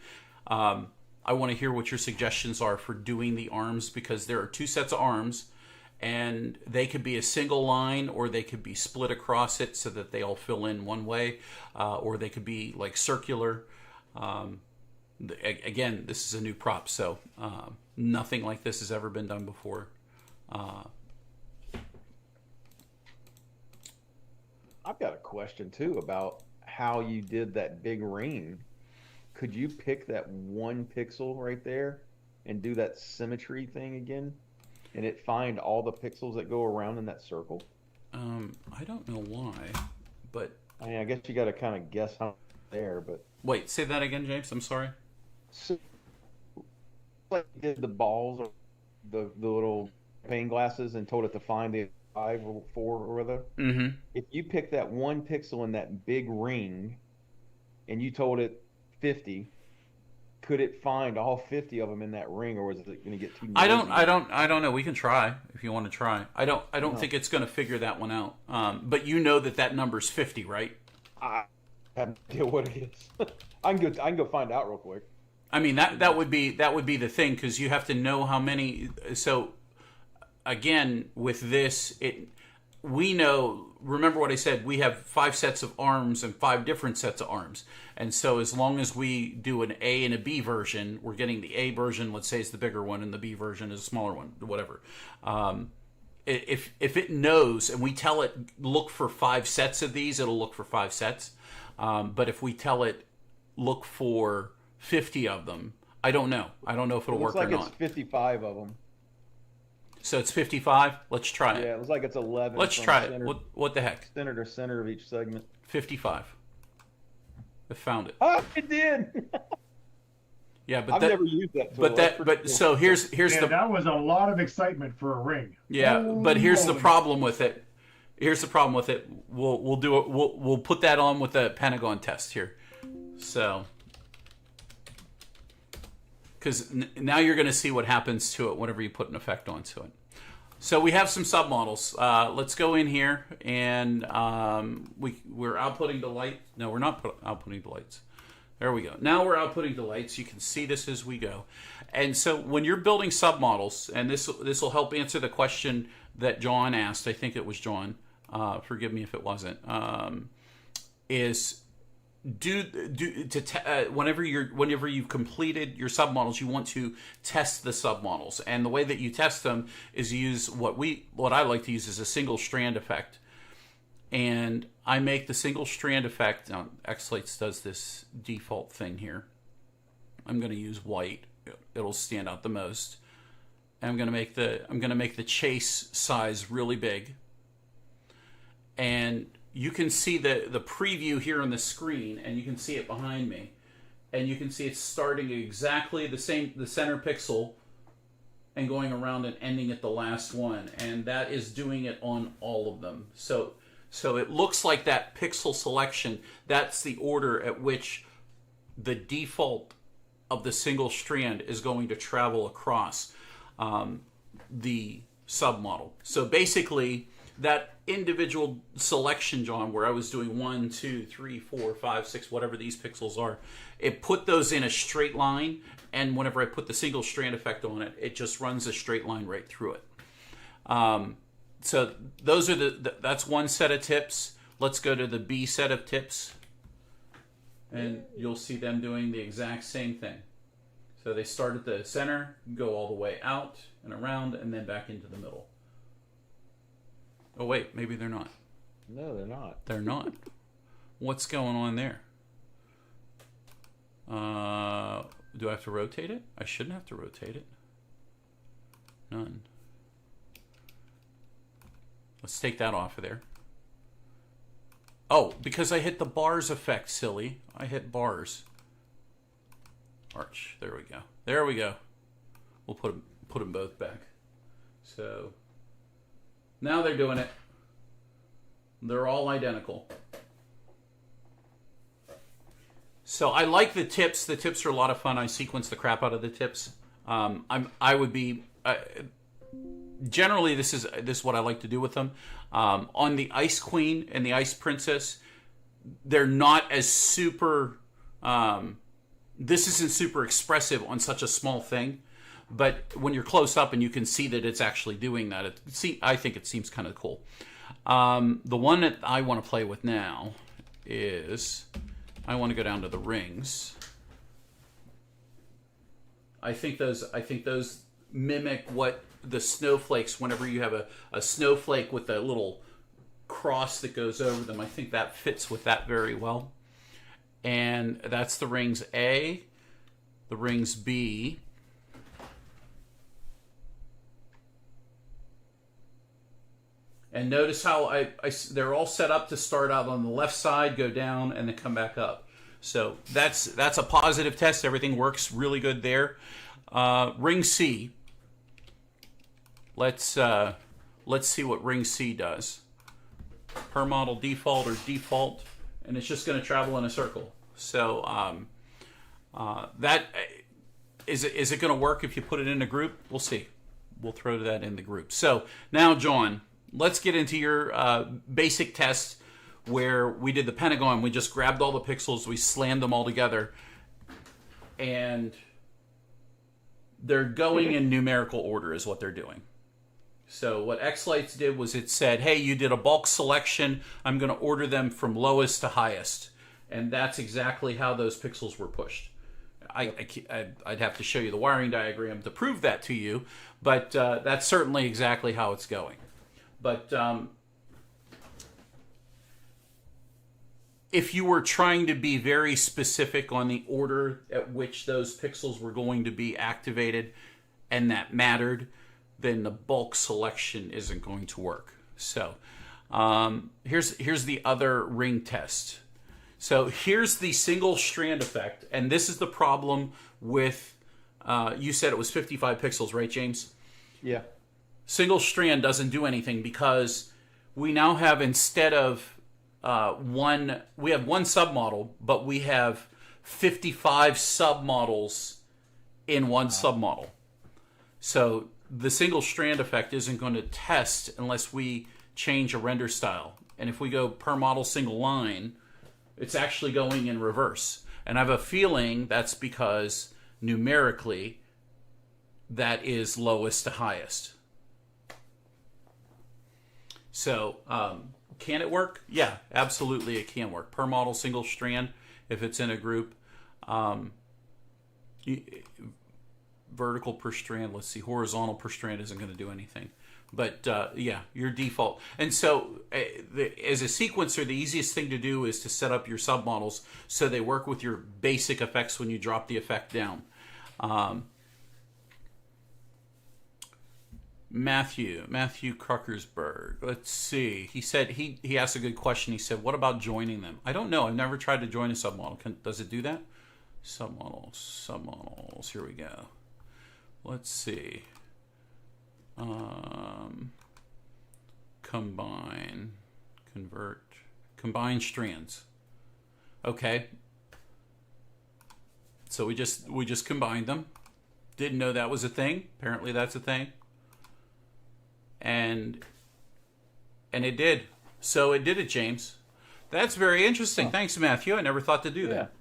I want to hear what your suggestions are for doing the arms, because there are 2 sets of arms, and they could be a single line, or they could be split across it so that they all fill in one way, or they could be like circular. Again, this is a new prop, so nothing like this has ever been done before. I've got a question too about how you did that big ring. Could you pick that 1 pixel right there and do that symmetry thing again, and it find all the pixels that go around in that circle? I don't know why, but I mean, I guess you got to kind of guess how there, but wait, say that again, James. I'm sorry. So, like you did the balls or the little pane glasses and told it to find the 5 or 4 or whatever. Mm-hmm. If you pick that 1 pixel in that big ring and you told it 50, could it find all 50 of them in that ring, or was it going to get too noisy? I don't know. We can try if you want to try. I don't think it's going to figure that one out. But you know that number's 50, right? I have no idea what it is. I can go find out real quick. I mean, that would be the thing, because you have to know how many. So again, with this, we know. Remember what I said? We have 5 sets of arms and 5 different sets of arms, and so as long as we do an A and a B version, we're getting the A version. Let's say is the bigger one, and the B version is a smaller one. Whatever. If it knows, and we tell it look for 5 sets of these, it'll look for 5 sets. But if we tell it look for 50 of them, I don't know. I don't know if it'll work or not. Looks like it's 55 of them. So it's 55. Let's try it. Yeah, it looks like it's 11. Let's try it. What the heck? Center to center of each segment. 55. I found it. Oh, it did. Yeah, but I've never used that tool. But so here's that was a lot of excitement for a ring. Yeah, but here's the problem with it. Here's the problem with it. We'll do it. We'll put that on with the Pentagon test here. So, because now you're going to see what happens to it whenever you put an effect onto it. So we have some submodels. Let's go in here, and we're outputting the light. No, we're not outputting the lights. There we go. Now we're outputting the lights. You can see this as we go. And so when you're building submodels, and this will help answer the question that John asked. I think it was John. Forgive me if it wasn't. Is whenever you've completed your submodels, you want to test the submodels, and the way that you test them is you use what I like to use is a single strand effect. And I make the single strand effect. Now, xLights does this default thing here. I'm going to use white. It'll stand out the most. And I'm going to make the chase size really big. And you can see the preview here on the screen, and you can see it behind me. And you can see it's starting exactly the center pixel, and going around and ending at the last one. And that is doing it on all of them. So it looks like that pixel selection, that's the order at which the default of the single strand is going to travel across the submodel. So basically, that individual selection, John, where I was doing 1, 2, 3, 4, 5, 6, whatever these pixels are, it put those in a straight line, and whenever I put the single strand effect on it, it just runs a straight line right through it. So those are that's one set of tips. Let's go to the B set of tips, and you'll see them doing the exact same thing. So they start at the center, go all the way out and around, and then back into the middle. Oh wait, maybe they're not. No, they're not. They're not. What's going on there? Do I have to rotate it? I shouldn't have to rotate it. None. Let's take that off of there. Oh, because I hit the bars effect, silly. I hit bars. Arch. There we go. There we go. We'll put them both back. So now they're doing it. They're all identical. So I like the tips. The tips are a lot of fun. I sequence the crap out of the tips. Generally, this is what I like to do with them. On the Ice Queen and the Ice Princess, they're not as super. This isn't super expressive on such a small thing, but when you're close up and you can see that it's actually doing that, I think it seems kind of cool. The one that I want to play with now is, I want to go down to the rings. I think those mimic what the snowflakes, whenever you have a snowflake with a little cross that goes over them, I think that fits with that very well. And that's the rings A, the rings B, and notice how they're all set up to start out on the left side, go down, and then come back up. So that's a positive test. Everything works really good there. Ring C. Let's see what ring C does. Per model default or default, and it's just going to travel in a circle. So that is it going to work if you put it in a group? We'll see. We'll throw that in the group. So now, John, let's get into your basic test where we did the pentagon. We just grabbed all the pixels, we slammed them all together, and they're going in numerical order is what they're doing. So what xLights did was it said, hey, you did a bulk selection. I'm going to order them from lowest to highest. And that's exactly how those pixels were pushed. I'd have to show you the wiring diagram to prove that to you, but that's certainly exactly how it's going. But if you were trying to be very specific on the order at which those pixels were going to be activated and that mattered, then the bulk selection isn't going to work. So here's the other ring test. So here's the single strand effect, and this is the problem with, you said it was 55 pixels, right, James? Yeah. Single strand doesn't do anything because we now have, instead of we have one submodel, but we have 55 submodels in one submodel. So the single strand effect isn't going to test unless we change a render style. And if we go per model single line, it's actually going in reverse. And I have a feeling that's because numerically that is lowest to highest. So can it work? Yeah, absolutely it can work. Per model single strand if it's in a group. Vertical per strand, let's see, horizontal per strand isn't going to do anything. But yeah, your default. And so as a sequencer, the easiest thing to do is to set up your submodels so they work with your basic effects when you drop the effect down. Matthew Kruckersberg. Let's see. He said he asked a good question. He said, what about joining them? I don't know. I've never tried to join a submodel. Does it do that? Submodels. Here we go. Let's see. Combine, convert, combine strands. Okay. So we just combined them. Didn't know that was a thing. Apparently that's a thing. And it did. So it did it, James. That's very interesting. Thanks, Matthew. I never thought to do that.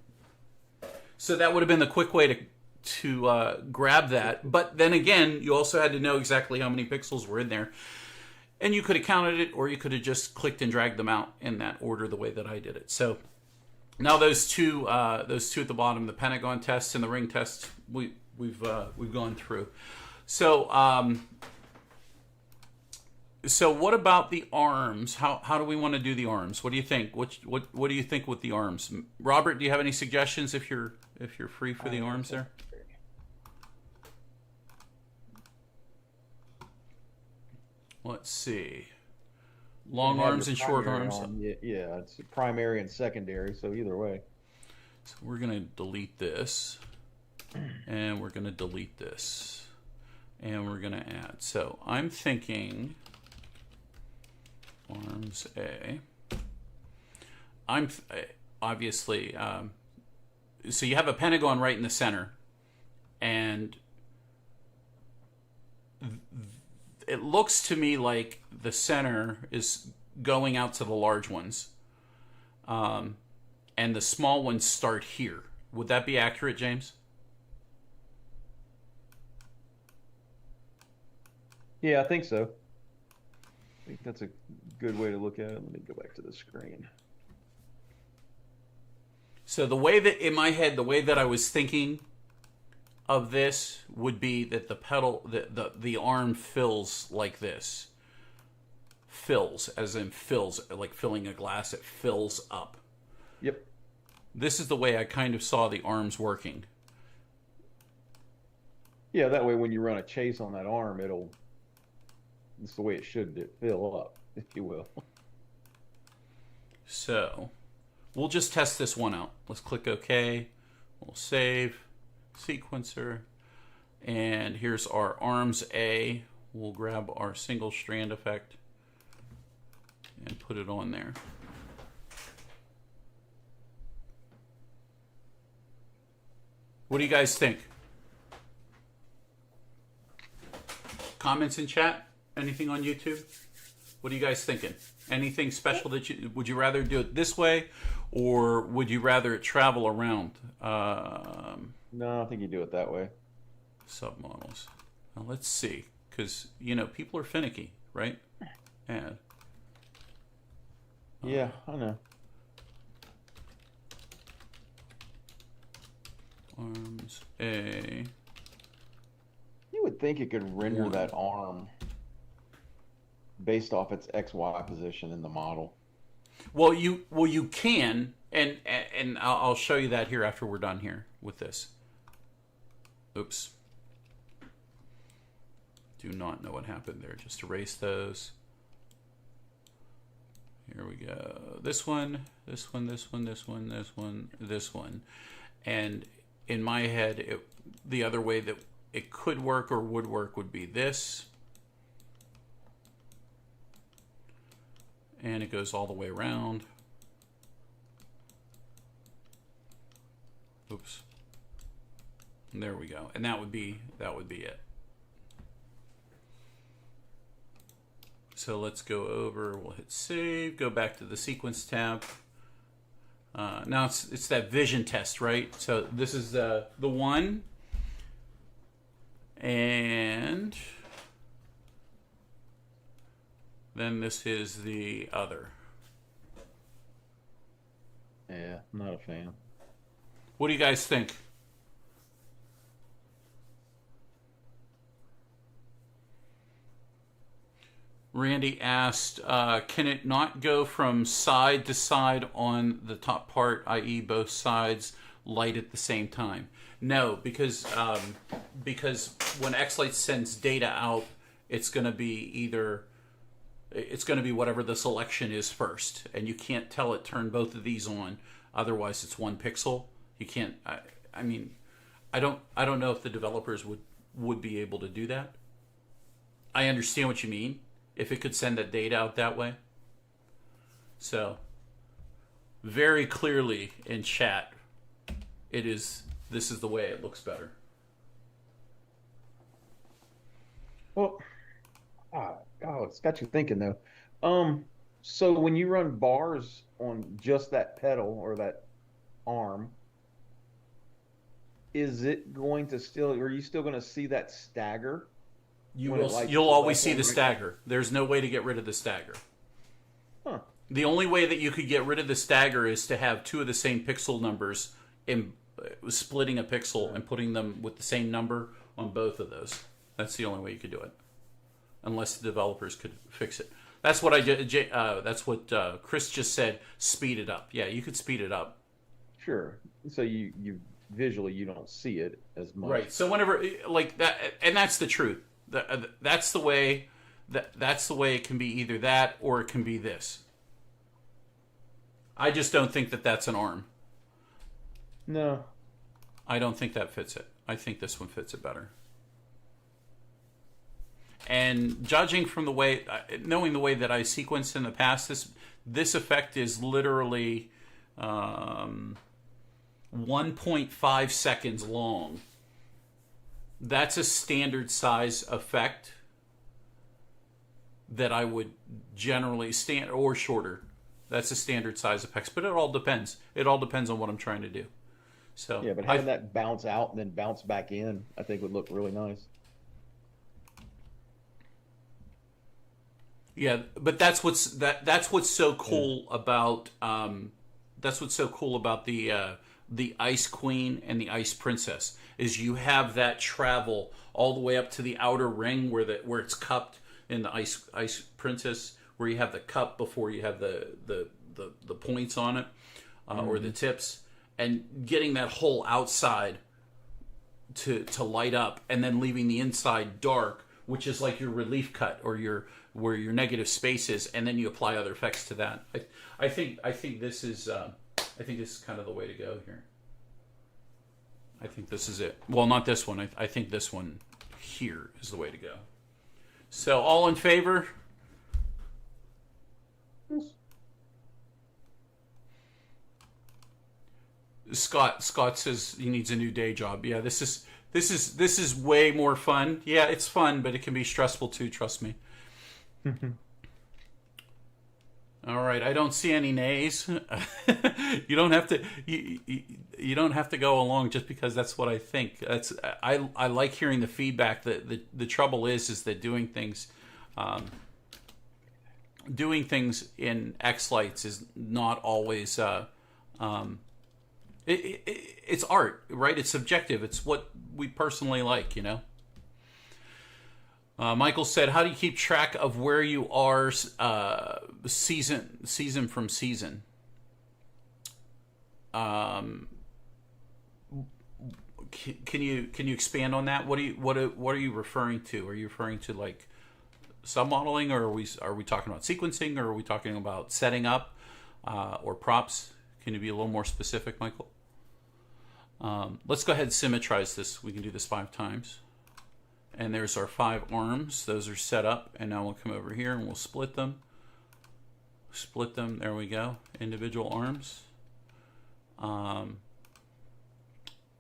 So that would have been the quick way to grab that. But then again, you also had to know exactly how many pixels were in there. And you could have counted it, or you could have just clicked and dragged them out in that order the way that I did it. So now those two at the bottom, the pentagon test and the ring test, we've gone through. So so what about the arms? How do we want to do the arms? What do you think? What do you think with the arms? Robert, do you have any suggestions if you're free for the arms there? Let's see. Long arms and short arms. Yeah, it's primary and secondary, so either way. So we're going to delete this, and we're going to delete this. And we're going to add. So I'm thinking arms A. Obviously, so you have a pentagon right in the center, and it looks to me like the center is going out to the large ones, and the small ones start here. Would that be accurate, James? Yeah, I think so. I think that's a good way to look at it. Let me go back to the screen. So the way that, in my head, the way that I was thinking of this would be that the pedal, the arm fills like this. Fills, as in fills, like filling a glass, it fills up. Yep. This is the way I kind of saw the arms working. Yeah, that way when you run a chase on that arm, it's the way it should fill up, if you will. So we'll just test this one out. Let's click OK. We'll save sequencer. And here's our arms A. We'll grab our single strand effect and put it on there. What do you guys think? Comments in chat? Anything on YouTube? What are you guys thinking? Anything special that would you rather do it this way, or would you rather it travel around? No, I think you do it that way. Submodels. Well, let's see, because people are finicky, right? And yeah, I know. arms A. You would think it could render that arm based off its XY position in the model. Well, you can, and I'll show you that here after we're done here with this. Oops. Do not know what happened there. Just erase those. Here we go. This one, this one, this one, this one, this one, this one. And in my head, the other way that it could work or would work would be this. And it goes all the way around. Oops. And there we go. And that would be it. So let's go over, we'll hit save, go back to the sequence tab. Now it's that vision test, right? So this is the one, and then this is the other. Yeah, I'm not a fan. What do you guys think? Randy asked, can it not go from side to side on the top part, i.e. both sides light at the same time? No, because when xLights sends data out, it's going to be whatever the selection is first, and you can't tell it turn both of these on. Otherwise, it's one pixel. You can't. I mean, I don't know if the developers would be able to do that. I understand what you mean. If it could send that data out that way. So, very clearly in chat, this is the way it looks better. Well, it's got you thinking though. So when you run bars on just that pedal or that arm, is it going to are you still going to see that stagger? You'll always see the stagger. There's no way to get rid of the stagger. Huh. The only way that you could get rid of the stagger is to have two of the same pixel numbers in splitting a pixel and putting them with the same number on both of those. That's the only way you could do it, unless the developers could fix it. That's what that's what Chris just said. Speed it up. Yeah, you could speed it up. Sure. So you visually you don't see it as much. Right. So whenever like that, and that's the truth. That's the way. That's the way it can be either that or it can be this. I just don't think that that's an arm. No. I don't think that fits it. I think this one fits it better. And judging from the way, knowing the way that I sequenced in the past, this effect is literally 1.5 seconds long. That's a standard size effect that I would generally stand, or shorter. That's a standard size effects, but it all depends. It all depends on what I'm trying to do. So Yeah, but having that bounce out and then bounce back in, I think would look really nice. Yeah, but that's what's so cool about the Ice Queen and the Ice Princess is you have that travel all the way up to the outer ring where it's cupped in the Ice Princess, where you have the cup before you have the points on it, or the tips, and getting that whole outside to light up, and then leaving the inside dark, which is like your relief cut or where your negative space is, and then you apply other effects to that. I think this is kind of the way to go here. I think this is it. Well, not this one. I think this one here is the way to go. So, all in favor? Yes. Scott says he needs a new day job. Yeah, this is way more fun. Yeah, it's fun, but it can be stressful too. Trust me. All right, I don't see any nays. You don't have to. You don't have to go along just because that's what I think. I like hearing the feedback. The trouble is that doing things in xLights is not always. It's art, right? It's subjective. It's what we personally like, you know. Michael said, "How do you keep track of where you are season from season?" Can you expand on that? What are you referring to? Are you referring to like submodeling, or are we talking about sequencing, or are we talking about setting up or props? Can you be a little more specific, Michael? Let's go ahead and symmetrize this. We can do this 5 times. And there's our 5 arms. Those are set up. And now we'll come over here and we'll split them. Split them. There we go. Individual arms. And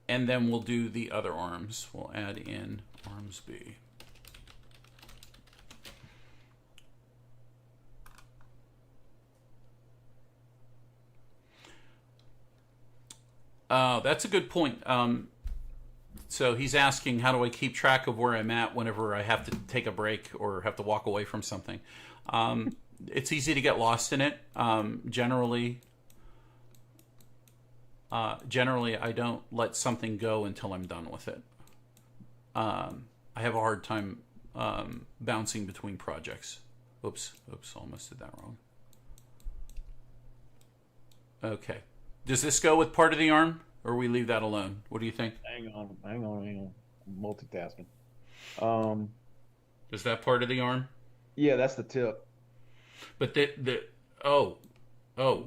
then we'll do the other arms. We'll add in arms B. That's a good point. So he's asking, how do I keep track of where I'm at whenever I have to take a break or have to walk away from something? It's easy to get lost in it. Generally, I don't let something go until I'm done with it. I have a hard time bouncing between projects. Oops, almost did that wrong. Okay. Does this go with part of the arm, or we leave that alone? What do you think? Hang on. I'm multitasking. Is that part of the arm? Yeah, that's the tip. But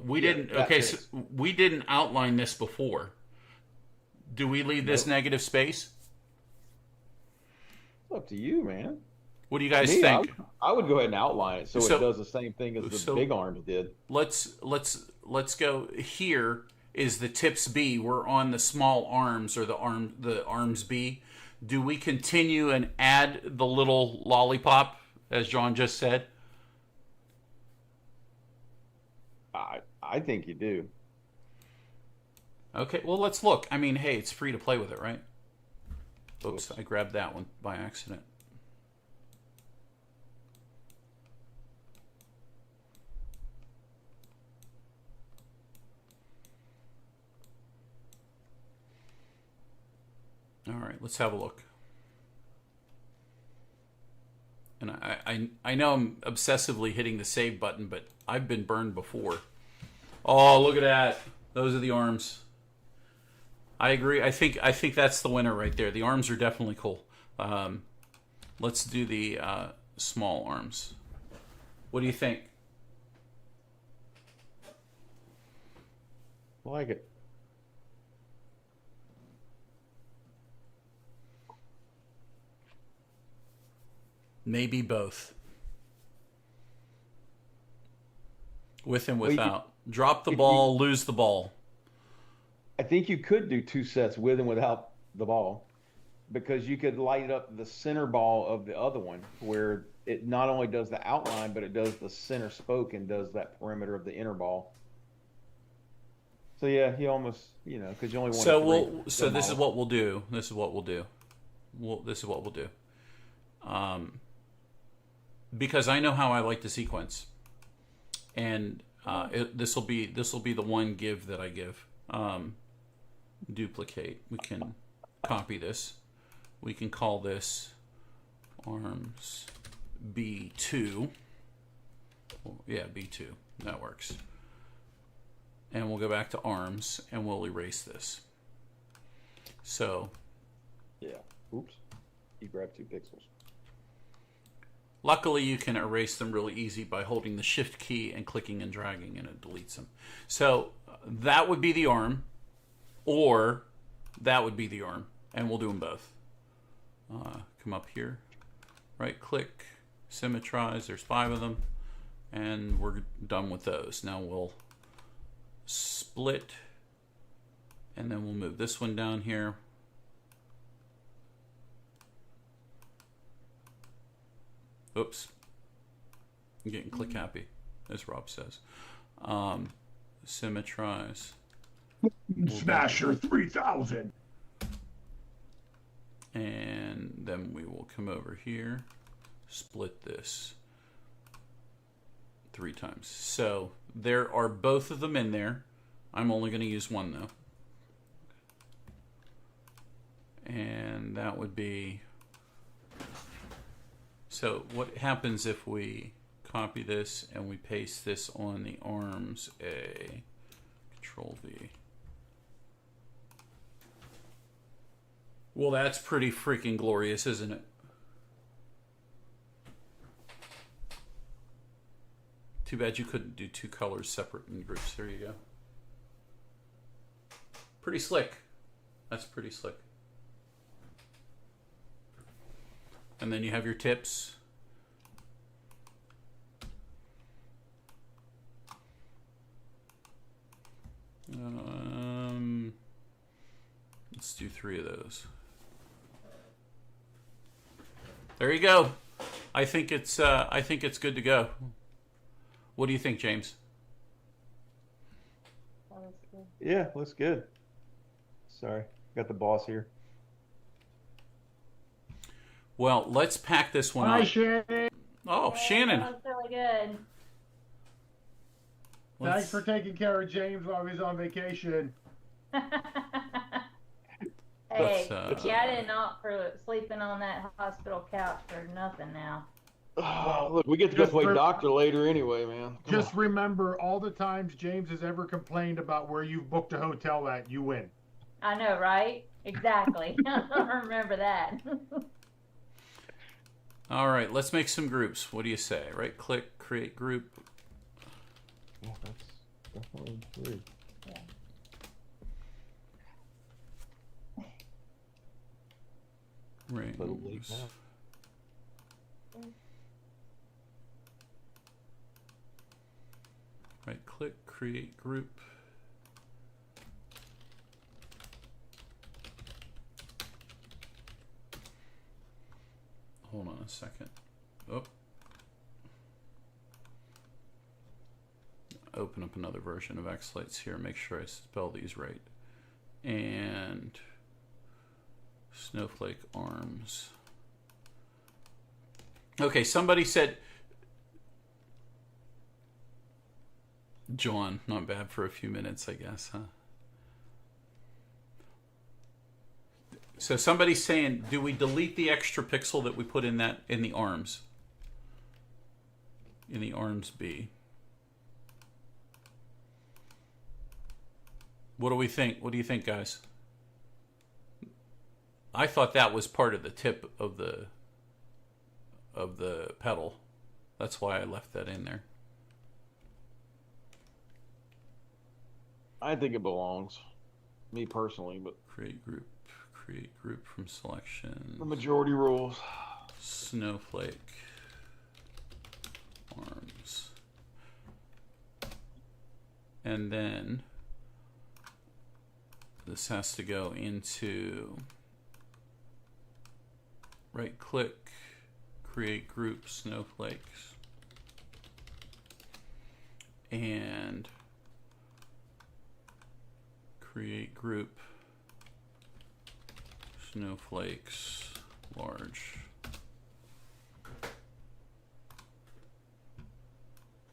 we didn't. Okay, so we didn't outline this before. Do we leave this negative space? It's up to you, man. What do you guys think? I would go ahead and outline it so it does the same thing as the big arms did. Let's go. Here is the tips B. We're on the small arms, or the arms B. Do we continue and add the little lollipop, as John just said? I think you do. Okay, well, let's look. I mean, hey, it's free to play with it, right? Oops, I grabbed that one by accident. All right, let's have a look. And I know I'm obsessively hitting the save button, but I've been burned before. Oh, look at that. Those are the arms. I agree. I think that's the winner right there. The arms are definitely cool. Let's do the small arms. What do you think? I like it. Maybe both. With and Well, you without. Drop the if ball, lose the ball. I think you could do two sets with and without the ball, because you could light up the center ball of the other one, where it not only does the outline, but it does the center spoke and does that perimeter of the inner ball. So yeah, he almost, because you only want So this is what we'll do. This is what we'll do. Because I know how I like to sequence, and this will be the one give that I give. Duplicate. We can copy this. We can call this arms B2. Yeah, B2. That works. And we'll go back to arms and we'll erase this. So, Yeah. Oops. You grabbed 2 pixels. luckily you can erase them really easy by holding the shift key and clicking and dragging, and it deletes them. So that would be the arm, or that would be the arm, and we'll do them both. Come up here, right click, symmetrize. There's 5 of them, and we're done with those. Now we'll split, and then we'll move this one down here. Oops. I'm getting click happy, as Rob says. Symmetrize. Smasher 3000. And then we will come over here, split this 3 times. So there are both of them in there. I'm only going to use one though. And that would be... So what happens if we copy this and we paste this on the arms A, Control V. Well, that's pretty freaking glorious, isn't it? Too bad you couldn't do 2 colors separate in groups. There you go. Pretty slick. That's pretty slick. And then you have your tips. Let's do 3 of those. There you go. I think it's good to go. What do you think, James? Yeah, looks good. Sorry, got the boss here. Well, let's pack this one Hi, up. Shannon. Oh, Shannon. That was really good. Thanks for taking care of James while he was on vacation. Hey, Let's, yeah, I didn't opt for sleeping on that hospital couch for nothing now. Look, we get to go Just play for- doctor later anyway, man. Come Just on. remember, all the times James has ever complained about where you've booked a hotel at, you win. I know, right? Exactly. I remember that. All right, let's make some groups. What do you say? Right click, create group. Yeah, that's definitely true. Yeah. A little late Rings. now. Right click, create group. Hold on a second. Oh. Open up another version of xLights here. Make sure I spell these right. And snowflake arms. Okay, somebody said, John, not bad for a few minutes, I guess, huh? So somebody's saying, do we delete the extra pixel that we put in the arms? In the arms B. What do we think? What do you think, guys? I thought that was part of the tip of the pedal. That's why I left that in there. I think it belongs, me personally, but Create group from selection. the majority rules. snowflake arms. And then this has to go into right click, create group snowflakes, and create group snowflakes large.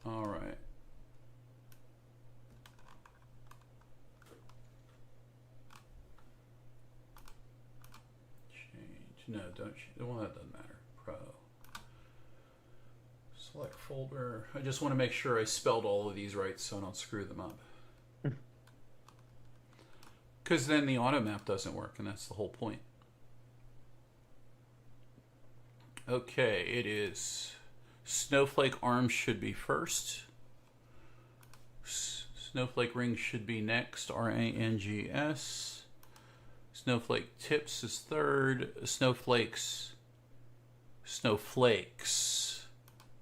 All right. No, don't. Well, that doesn't matter. Pro. Select folder. I just want to make sure I spelled all of these right so I don't screw them up. Because then the auto map doesn't work, and that's the whole point. Okay, it is. Snowflake arms should be first. Snowflake rings should be next. RANGS. Snowflake tips is third. Snowflakes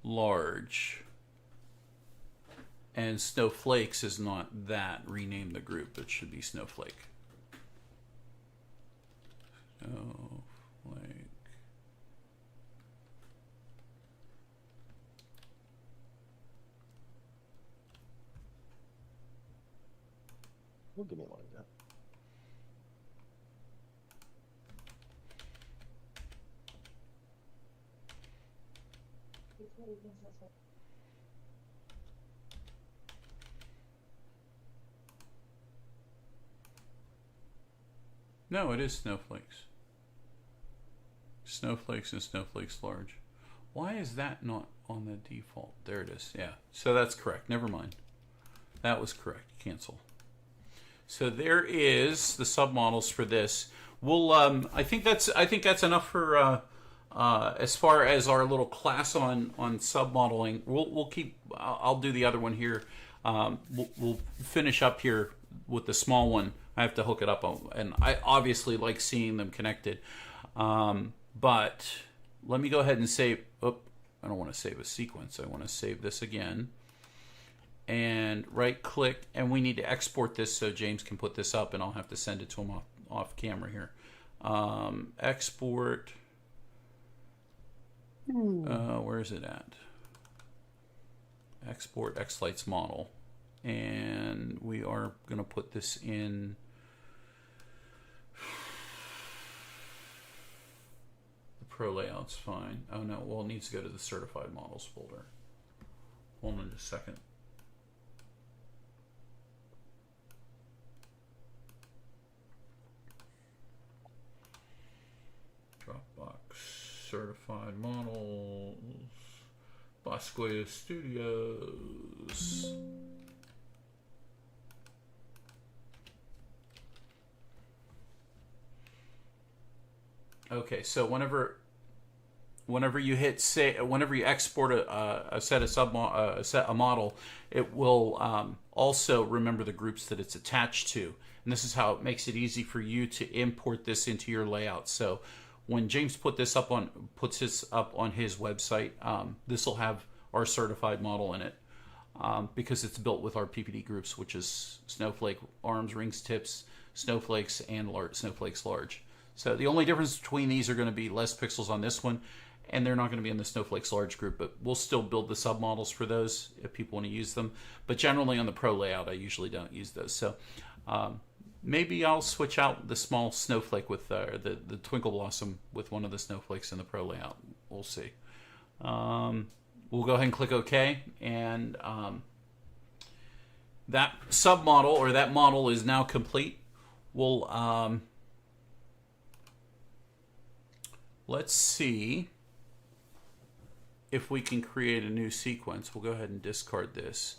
large. And snowflakes is not that. Rename the group. It should be snowflake. Snowflake. We'll give me one of that. No, it is snowflakes. Snowflakes and snowflakes large. Why is that not on the default? There it is. Yeah. So that's correct. Never mind. That was correct. Cancel. So there is the submodels for this. We'll I think that's enough for as far as our little class on submodeling. We'll keep. I'll do the other one here. We'll finish up here with the small one. I have to hook it up, and I obviously like seeing them connected. But let me go ahead and save. Oh, I don't want to save a sequence. I want to save this again. And right click, and we need to export this so James can put this up, and I'll have to send it to him off camera here. Export. Where is it at? Export xLights model, and we are going to put this in. The pro layout's fine. Oh no, well, it needs to go to the certified models folder. Hold on just a second. Dropbox certified models, Boscoyo Studios. Okay, so whenever you hit whenever you export a model, it will also remember the groups that it's attached to, and this is how it makes it easy for you to import this into your layout. So when James puts this up on his website, this will have our certified model in it because it's built with our PPD groups, which is snowflake arms, rings, tips, snowflakes, and snowflakes large. So the only difference between these are going to be less pixels on this one, and they're not going to be in the snowflakes large group, but we'll still build the submodels for those if people want to use them. But generally on the pro layout, I usually don't use those. So maybe I'll switch out the small snowflake with the Twinkle Blossom with one of the snowflakes in the pro layout. We'll see. We'll go ahead and click OK, and that submodel or that model is now complete. We'll let's see if we can create a new sequence. We'll go ahead and discard this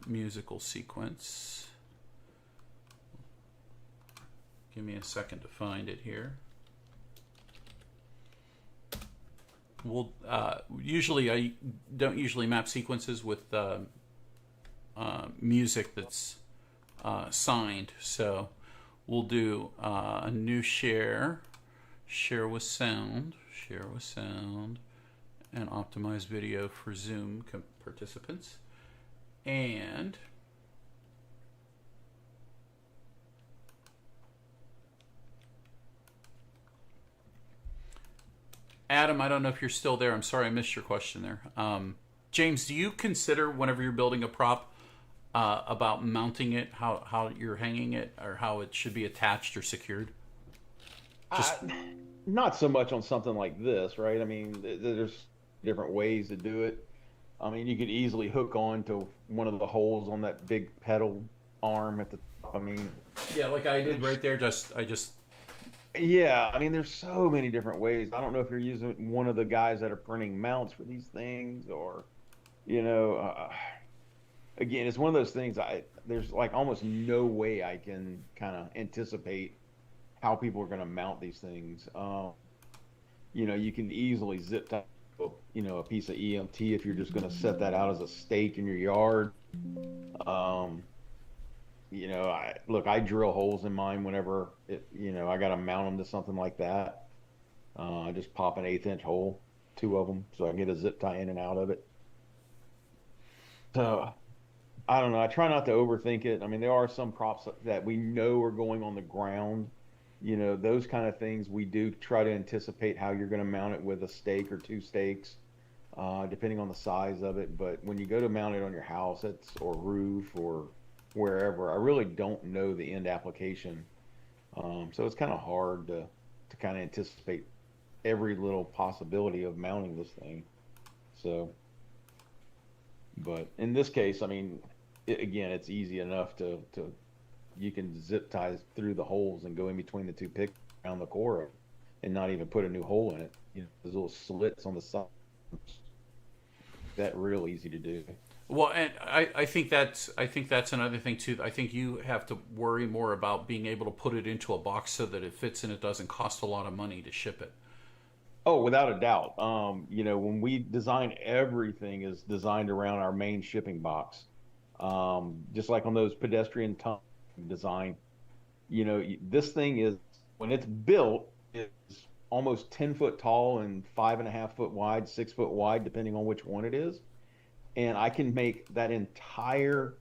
musical sequence. Give me a second to find it here. We'll usually I don't usually map sequences with music that's signed, so we'll do a new share with sound, Share with sound and optimize video for Zoom participants. And Adam, I don't know if you're still there. I'm sorry I missed your question there. James, do you consider whenever you're building a prop about mounting it, how you're hanging it, or how it should be attached or secured? Not so much on something like this, right? I mean, there's different ways to do it. I mean, you could easily hook on to one of the holes on that big pedal arm at the top. I mean, yeah, like I did right there. Yeah, I mean, there's so many different ways. I don't know if you're using one of the guys that are printing mounts for these things, or, again, it's one of those things. There's like almost no way I can kind of anticipate how people are going to mount these things. You can easily zip tie, a piece of EMT if you're just going to set that out as a stake in your yard. I drill holes in mine whenever I got to mount them to something like that. I just pop an 1/8 hole, 2 of them, so I can get a zip tie in and out of it. So I don't know. I try not to overthink it. I mean, there are some props that we know are going on the ground. Those kind of things we do try to anticipate how you're going to mount it with a stake or 2 stakes, depending on the size of it. But when you go to mount it on your house, or roof or wherever, I really don't know the end application. So it's kind of hard to kind of anticipate every little possibility of mounting this thing. So, but in this case, I mean, again, it's easy enough to you can zip tie through the holes and go in between the 2 picks around the Coro and not even put a new hole in it. Those little slits on the side. That real easy to do. Well, and I think that's another thing too. I think you have to worry more about being able to put it into a box so that it fits and it doesn't cost a lot of money to ship it. Oh, without a doubt. When we design, everything is designed around our main shipping box. Just like on those pedestrian tunnel design, this thing is, when it's built, it's almost 10 foot tall and 5.5 foot wide, 6 foot wide, depending on which one it is. And I can make that entire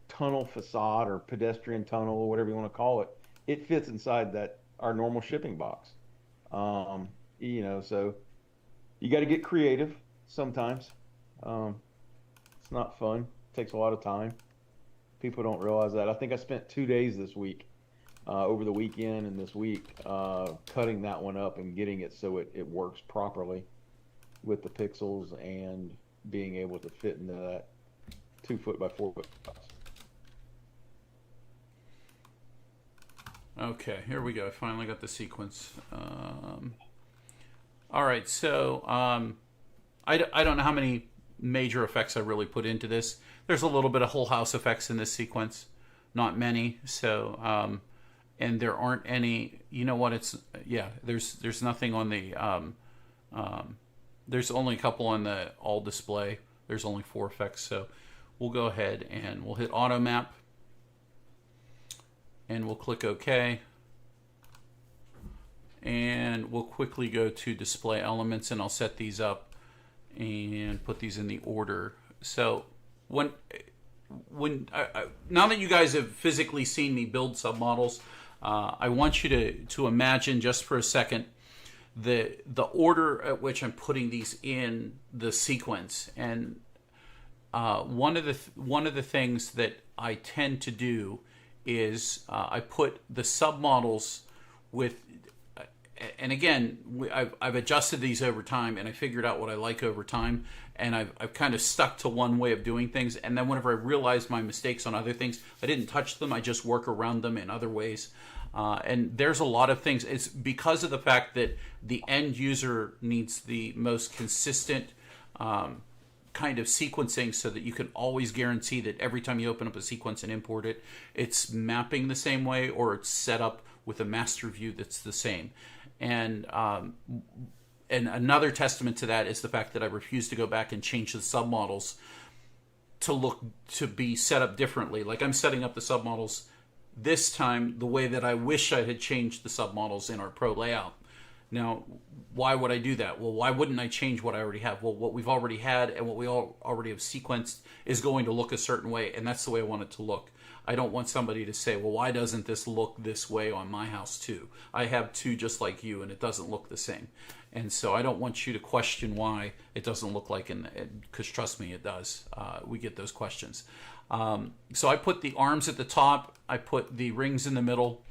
tunnel facade or pedestrian tunnel or whatever you want to call it. It fits inside our normal shipping box. So you got to get creative sometimes. It's not fun. It takes a lot of time. People don't realize that. I think I spent 2 days this week, over the weekend and this week, cutting that one up and getting it so it works properly with the pixels and being able to fit into that 2 foot by 4 foot box. Okay, here we go. I finally got the sequence. All right, so I don't know how many major effects I really put into this. There's a little bit of whole house effects in this sequence, not many. So, and there aren't any. You know what? There's nothing on the. There's only a couple on the all display. There's only 4 effects. So, we'll go ahead and we'll hit auto map, and we'll click OK. And we'll quickly go to display elements, and I'll set these up and put these in the order. So when now that you guys have physically seen me build submodels, I want you to imagine just for a second the order at which I'm putting these in the sequence. And one of the things that I tend to do is I put the submodels with. And again, I've adjusted these over time, and I figured out what I like over time, and I've kind of stuck to one way of doing things. And then whenever I realize my mistakes on other things, I didn't touch them. I just work around them in other ways. And there's a lot of things. It's because of the fact that the end user needs the most consistent kind of sequencing, so that you can always guarantee that every time you open up a sequence and import it, it's mapping the same way, or it's set up with a master view that's the same. And another testament to that is the fact that I refuse to go back and change the submodels to be set up differently. Like, I'm setting up the submodels this time the way that I wish I had changed the submodels in our pro layout. Now, why would I do that? Well, why wouldn't I change what I already have? Well, what we've already had and what we already have sequenced is going to look a certain way, and that's the way I want it to look. I don't want somebody to say, well, why doesn't this look this way on my house too? I have two just like you, and it doesn't look the same. And so I don't want you to question why it doesn't look like because trust me, it does. We get those questions. So I put the arms at the top, I put the rings in the middle,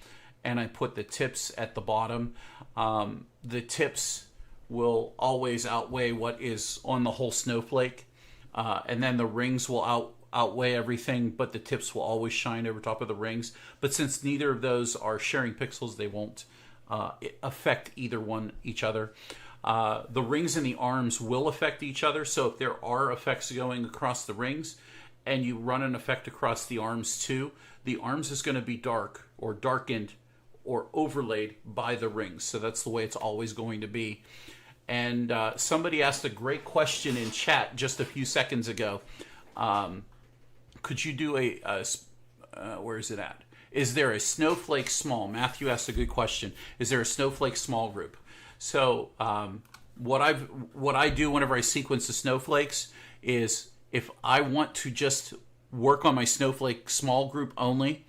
and I put the tips at the bottom. The tips will always outweigh what is on the whole snowflake, and then the rings will outweigh everything, but the tips will always shine over top of the rings. But since neither of those are sharing pixels, they won't affect each other. The rings and the arms will affect each other, so if there are effects going across the rings and you run an effect across the arms too, the arms is going to be dark or darkened or overlaid by the rings. So that's the way it's always going to be. And somebody asked a great question in chat just a few seconds ago. Could you do where is it at? Is there a snowflake small? Matthew asked a good question. Is there a snowflake small group? So what I do whenever I sequence the snowflakes is if I want to just work on my snowflake small group only,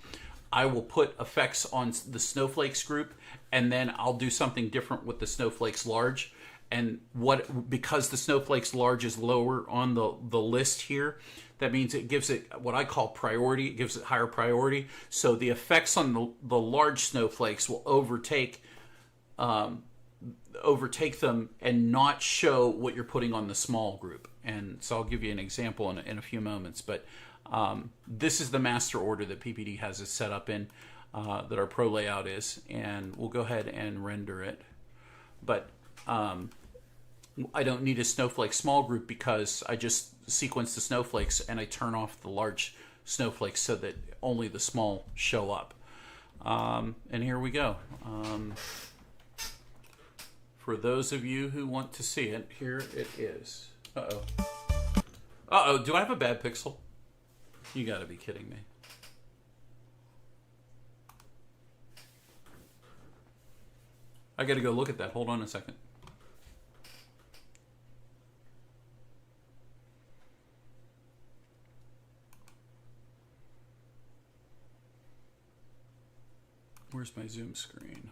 I will put effects on the snowflakes group, and then I'll do something different with the snowflakes large. And because the snowflakes large is lower on the list here, that means it gives it what I call priority. It gives it higher priority. So the effects on the large snowflakes will overtake them and not show what you're putting on the small group. And so I'll give you an example in a few moments. But this is the master order that PPD has it set up in, that our pro layout is. And we'll go ahead and render it. But I don't need a snowflake small group because I just sequence the snowflakes and I turn off the large snowflakes so that only the small show up. And here we go. For those of you who want to see it, here it is. Uh-oh. Uh-oh, do I have a bad pixel? You gotta be kidding me. I gotta go look at that. Hold on a second. Where's my Zoom screen?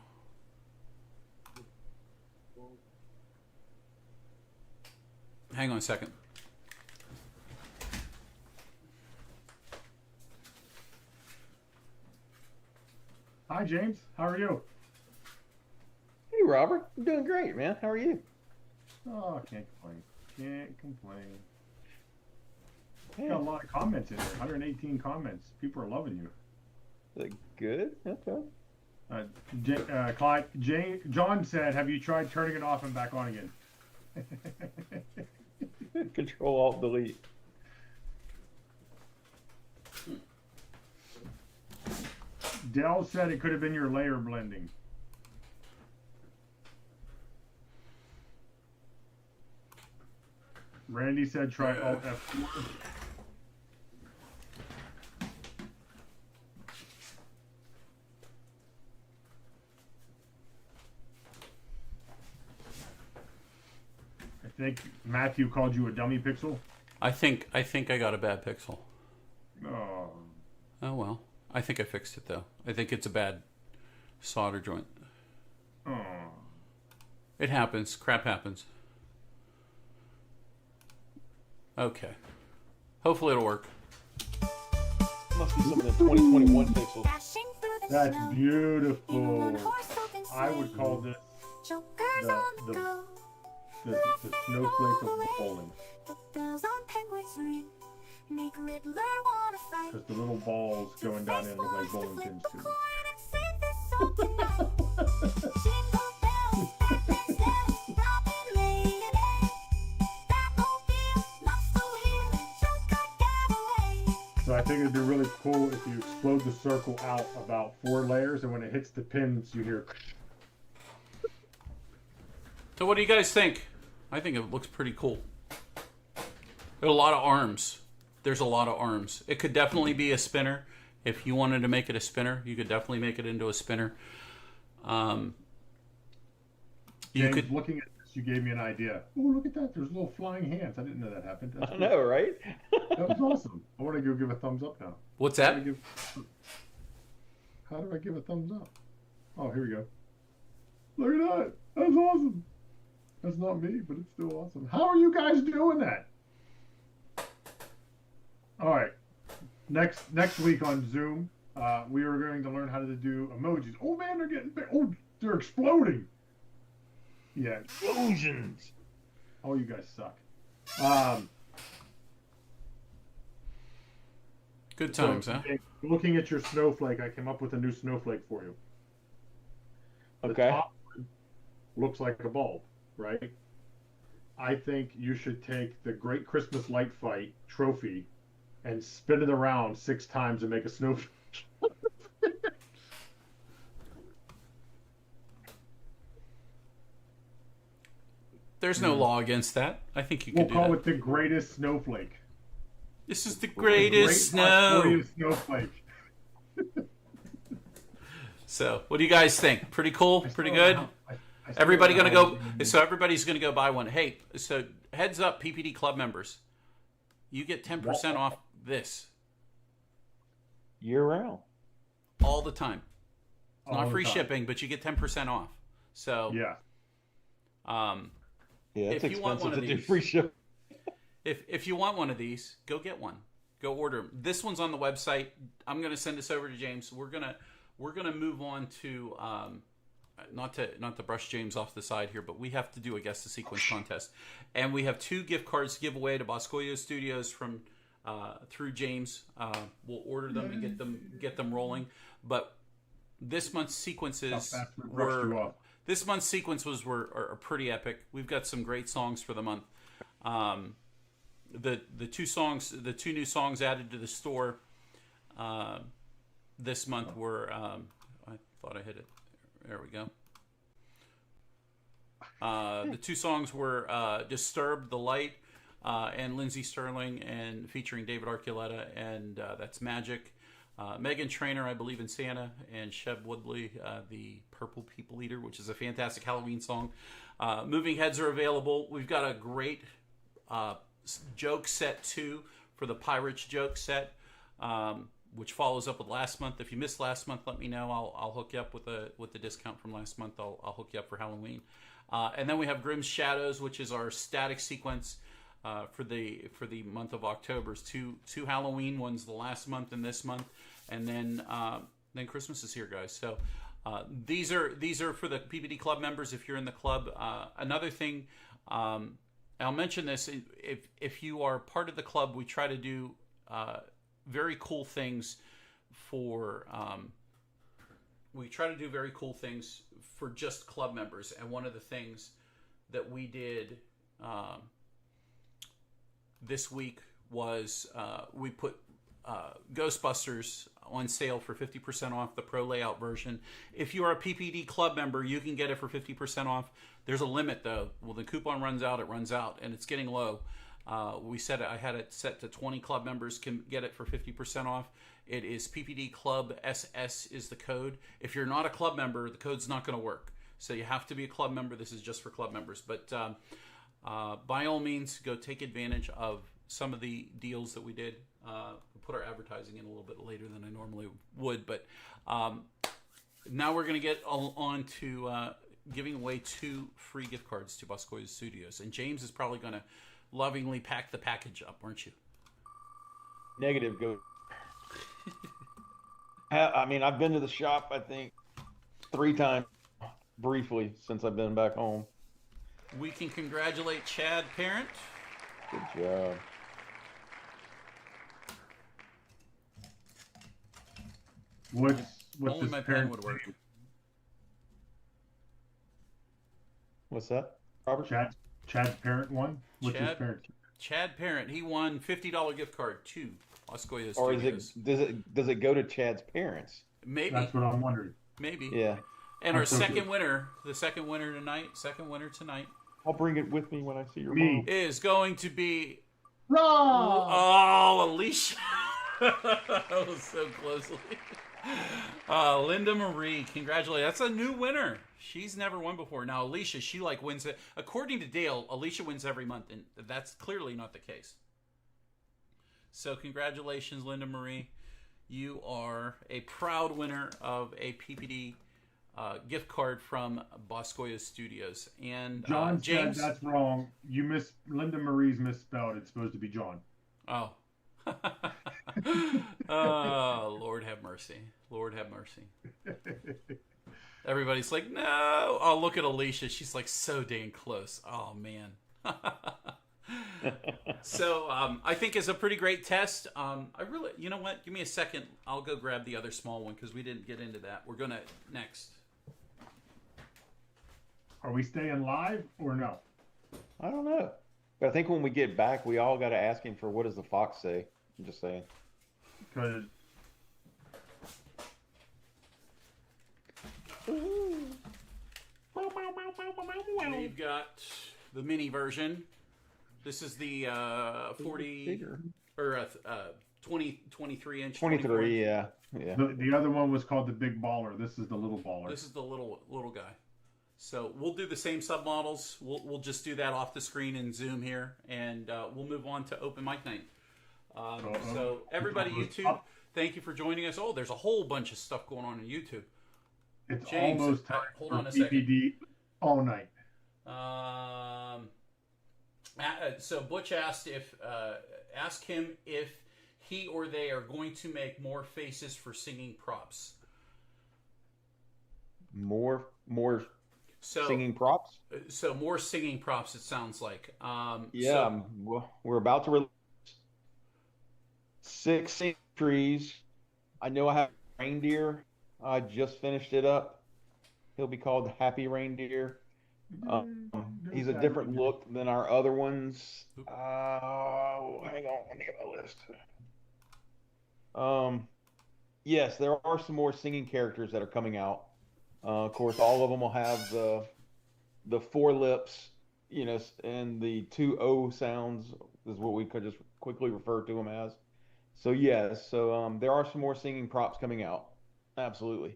Hang on a second. Hi, James. How are you? Hey, Robert. I'm doing great, man. How are you? Oh, can't complain. Can't complain. Hey. Got a lot of comments in there. 118 comments. People are loving you. Like, good? Okay. John said, "Have you tried turning it off and back on again?" Control-Alt-Delete. Dell said it could have been your layer blending. Randy said try Alt F4. I think Matthew called you a dummy pixel. I think I got a bad pixel. Oh. Oh well. I think I fixed it though. I think it's a bad solder joint. Oh. It happens. Crap happens. Okay. Hopefully it'll work. Must be some of the 2021 pixels. That's beautiful. I would call this the snowflake of bowling. Because the little balls going down in look like bowling pins too. So I think it'd be really cool if you explode the circle out about 4 layers, and when it hits the pins, you hear. So what do you guys think? I think it looks pretty cool. There are a lot of arms. There's a lot of arms. It could definitely be a spinner. If you wanted to make it a spinner, you could definitely make it into a spinner. James, could. looking at this, you gave me an idea. Oh, look at that. There's little flying hands. I didn't know that happened. That's I cool. know, right? That was awesome. I want to go give a thumbs up now. What's How that? do I give a thumbs up? Oh, here we go. Look at that. That's awesome. That's not me, but it's still awesome. How are you guys doing that? All right. Next week on Zoom, we are going to learn how to do emojis. Oh man, they're getting big. Oh, they're exploding. Yeah, explosions. Oh, you guys suck. Good times, so, huh? Looking at your snowflake, I came up with a new snowflake for you. The Okay. top one looks like a bulb, right? I think you should take the Great Christmas Light Fight trophy and spin it around 6 times and make a snowflake. There's no law against that. I think you We'll could do call that. it the greatest snowflake. This is the The greatest great snow. greatest snowflake. So, what do you guys think? Pretty cool? Pretty I good? still Everybody don't gonna know go? So everybody's gonna go buy one. Hey, so heads up, PPD Club members, you get 10% off this Year round. all the time. It's All not the free time. shipping, but you get 10% off. So, Yeah. Yeah, it's If you want expensive one of to do these- free ship. if you want one of these, go get one. Go order 'em. This one's on the website. I'm gonna send this over to James. We're gonna move on to not to brush James off the side here, but we have to do a guess the sequence contest, and we have 2 gift cards to give away to Boscoyo Studios from through James. We'll order them and get them rolling. But this month's sequences How fast we brushed you off. this month's sequences are pretty epic. We've got some great songs for the month. The 2 new songs added to the store this month were I thought I hit it. There we go. The 2 songs were "Disturbed the Light" and Lindsey Sterling, and featuring David Archuleta, and that's Magic. Megan Trainor, I Believe in Santa, and Sheb Woodley, the Purple People Eater, which is a fantastic Halloween song. Moving heads are available. We've got a great joke set 2 for the Pirates joke set, which follows up with last month. If you missed last month, let me know. I'll hook you up with the discount from last month. I'll hook you up for Halloween. And then we have Grimm's Shadows, which is our static sequence for the month of October. It's two Halloween ones, the last month and this month, and then Christmas is here, guys. So these are for the PPD Club members. If you're in the club, another thing, I'll mention this: if you are part of the club, we try to do very cool things for. We try to do very cool things for just club members, and one of the things that we did this week was we put Ghostbusters on sale for 50% off, the Pro Layout version. If you are a PPD Club member, you can get it for 50% off. There's a limit, though. Well, the coupon runs out, it runs out, and it's getting low. I had it set to 20 club members can get it for 50% off. It is PPD Club SS is the code. If you're not a club member, the code's not going to work. So you have to be a club member. This is just for club members. But by all means, go take advantage of some of the deals that we did. We'll put our advertising in a little bit later than I normally would. But now we're going to get on to giving away 2 free gift cards to Boscoyo Studios. And James is probably going to lovingly pack the package up, aren't you? Negative. Go. I mean, I've been to the shop, I think, 3 times briefly since I've been back home. We can congratulate Chad Parent. Good job. What's Only this my pen parent would work. name? What's that, Robert? Chad's parent one? What's his Chad? parent? Chad Parent, he won $50 gift card to Boscoyo Studios. Or does it go to Chad's parents? Maybe. That's what I'm wondering. Maybe. Yeah. And our That's so second good. winner, the second winner tonight, I'll bring it with me when I see your Me. mom. is going to be Rob! oh, Alicia. That was so closely. Linda Marie, congratulations. That's a new winner. She's never won before. Now, Alicia, she like wins it. According to Dale, Alicia wins every month, and that's clearly not the case. So congratulations, Linda Marie. You are a proud winner of a PPD gift card from Boscoyo Studios. And John James, said that's wrong. Linda Marie's misspelled. It's supposed to be John. Oh. Oh, Lord have mercy. Lord have mercy. Everybody's like, no. Oh, look at Alicia. She's like so dang close. Oh, man. So I think it's a pretty great test. I really, you know what? Give me a second. I'll go grab the other small one because we didn't get into that. We're going to next. Are we staying live or no? I don't know. But I think when we get back, we all got to ask him for what does the fox say. I'm just saying. Because We've got the mini version. This is the 40 bigger. or 23 inch. 23, yeah. the other one was called the Big Baller. This is the Little Baller. This is the little guy. So we'll do the same submodels. We'll just do that off the screen in Zoom here, and we'll move on to open mic night. So everybody, YouTube, thank you for joining us. Oh, there's a whole bunch of stuff going on YouTube. It's James, almost time hold for on a second. PPD all night. So Butch asked ask him if he or they are going to make more faces for singing props. More So singing props? So more singing props. It sounds like. Yeah, we're about to release 6 singing trees. I know I have a reindeer. I just finished it up. He'll be called the Happy Reindeer. He's a different look than our other ones. Hang on, let me get my list. Yes, there are some more singing characters that are coming out. Of course, all of them will have the 4 lips, and the 2 O sounds is what we could just quickly refer to them as. So yes, there are some more singing props coming out. Absolutely.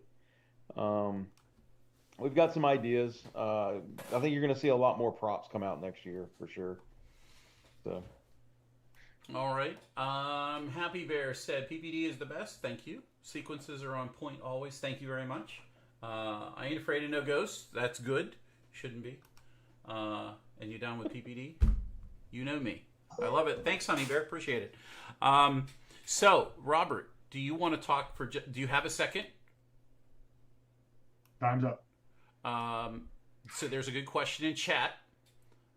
We've got some ideas. I think you're going to see a lot more props come out next year for sure. So. All right. Happy Bear said PPD is the best. Thank you. Sequences are on point always. Thank you very much. I ain't afraid of no ghosts. That's good. Shouldn't be. And you down with PPD? You know me. I love it. Thanks, Honey Bear. Appreciate it. So, Robert, do you want to talk for? Do you have a second? Time's up. So there's a good question in chat.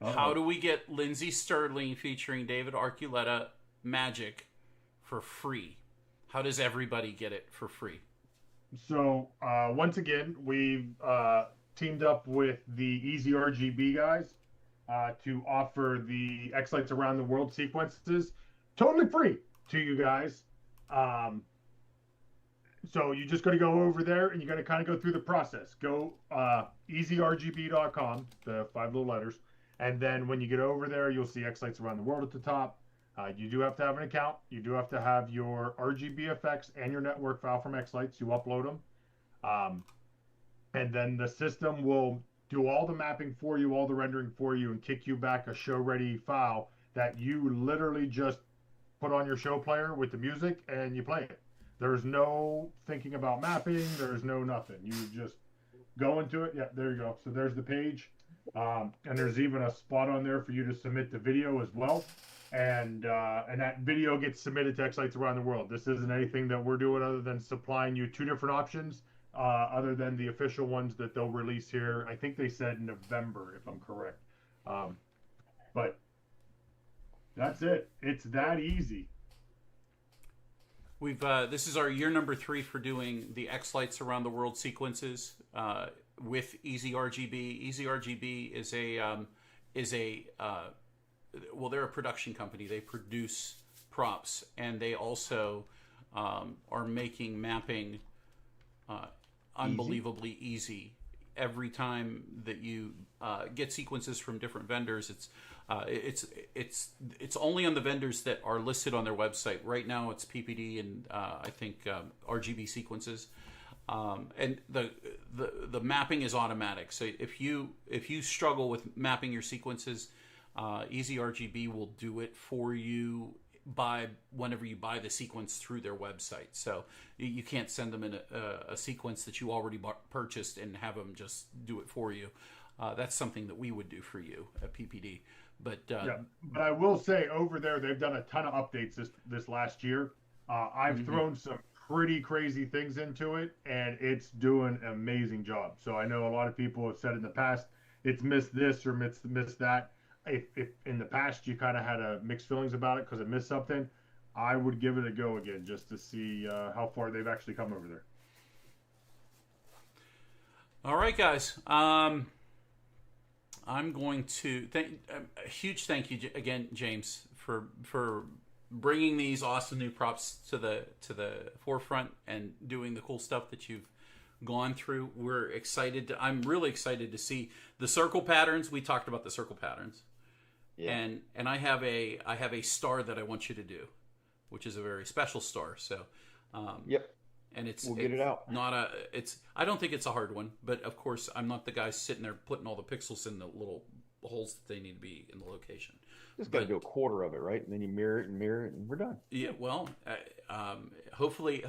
Uh-oh. How do we get Lindsey Sterling featuring David Archuleta magic for free? How does everybody get it for free? So once again, we've teamed up with the Easy RGB guys to offer the xLights Around the World sequences totally free to you guys. So you just got to go over there and you got to kind of go through the process. Go easyrgb.com, the 5 little letters. And then when you get over there, you'll see xLights Around the World at the top. You do have to have an account. You do have to have your RGB effects and your network file from xLights. You upload them. And then the system will do all the mapping for you, all the rendering for you, and kick you back a show-ready file that you literally just put on your show player with the music and you play it. There's no thinking about mapping. There's no nothing. You just go into it. Yeah, there you go. So there's the page. And there's even a spot on there for you to submit the video as well. And that video gets submitted to xLights Around the World. This isn't anything that we're doing other than supplying you 2 different options, other than the official ones that they'll release here. I think they said November, if I'm correct. But that's it. It's that easy. We've this is our year number 3 for doing the xLights Around the World sequences with Easy RGB. Easy RGB is well, they're a production company. They produce props, and they also are making mapping unbelievably easy. every time that you get sequences from different vendors, it's only on the vendors that are listed on their website. Right now, it's PPD and I think RGB sequences. And the mapping is automatic. So if you struggle with mapping your sequences, Easy RGB will do it for you whenever you buy the sequence through their website. So you can't send them in a sequence that you already purchased and have them just do it for you. That's something that we would do for you at PPD. But but I will say over there they've done a ton of updates this last year. I've thrown some pretty crazy things into it, and it's doing an amazing job. So I know a lot of people have said in the past it's missed this or missed that. If in the past you kind of had mixed feelings about it because it missed something, I would give it a go again just to see how far they've actually come over there. All right, guys. I'm going to a huge thank you again, James, for bringing these awesome new props to the forefront and doing the cool stuff that you've gone through. We're excited. I'm really excited to see the circle patterns. We talked about the circle patterns, and I have a star that I want you to do, which is a very special star. So, and we'll get it out. I don't think it's a hard one, but of course I'm not the guy sitting there putting all the pixels in the little holes that they need to be in the location. Just got to do a quarter of it, right? And then you mirror it, and we're done. Yeah, well, hopefully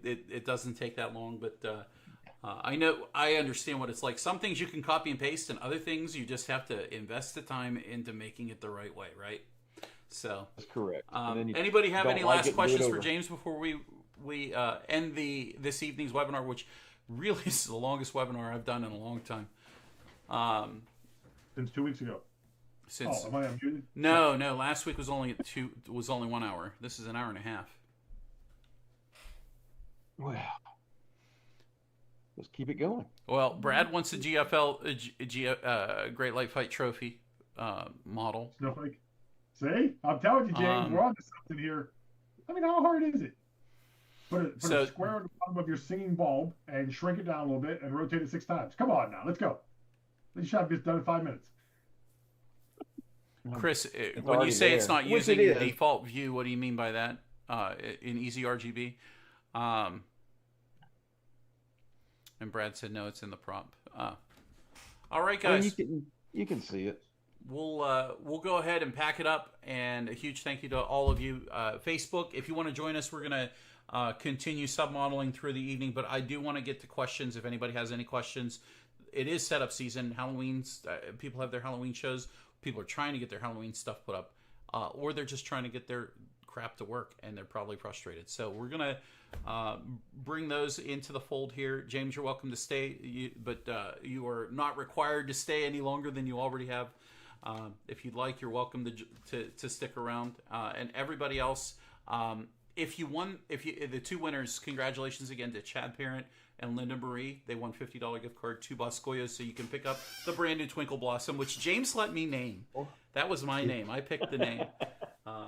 it doesn't take that long, but I understand what it's like. Some things you can copy and paste, and other things you just have to invest the time into making it the right way, right? So that's correct. Anybody have any last questions for James before we end this evening's webinar, which really is the longest webinar I've done in a long time. Since 2 weeks ago. Am I unmuted? No. Last week was only 1 hour. This is an hour and a half. Well, let's keep it going. Well, Brad wants a GFL Great Light Fight Trophy model. Snowflake. See, I'm telling you, James, we're on to something here. I mean, how hard is it? Put a square on the bottom of your singing bulb and shrink it down a little bit and rotate it 6 times. Come on now, let's go. This shot gets done in 5 minutes. Chris, when you say it's not using the default view, what do you mean by that in Easy RGB? And Brad said no, it's in the prop. All right, guys. You can see it. We'll go ahead and pack it up. And a huge thank you to all of you. Facebook, if you want to join us, we're going to continue submodeling through the evening. But I do want to get to questions if anybody has any questions. It is setup season. Halloween's people have their Halloween shows. People are trying to get their Halloween stuff put up, or they're just trying to get their crap to work, and they're probably frustrated. So we're going to bring those into the fold here. James, you're welcome to stay, but you are not required to stay any longer than you already have. If you'd like, you're welcome to stick around. And everybody else, the 2 winners, congratulations again to Chad Parent and Linda Marie. They won $50 gift card to Boscoyo, so you can pick up the brand new Twinkle Blossom, which James let me name. That was my name. I picked the name.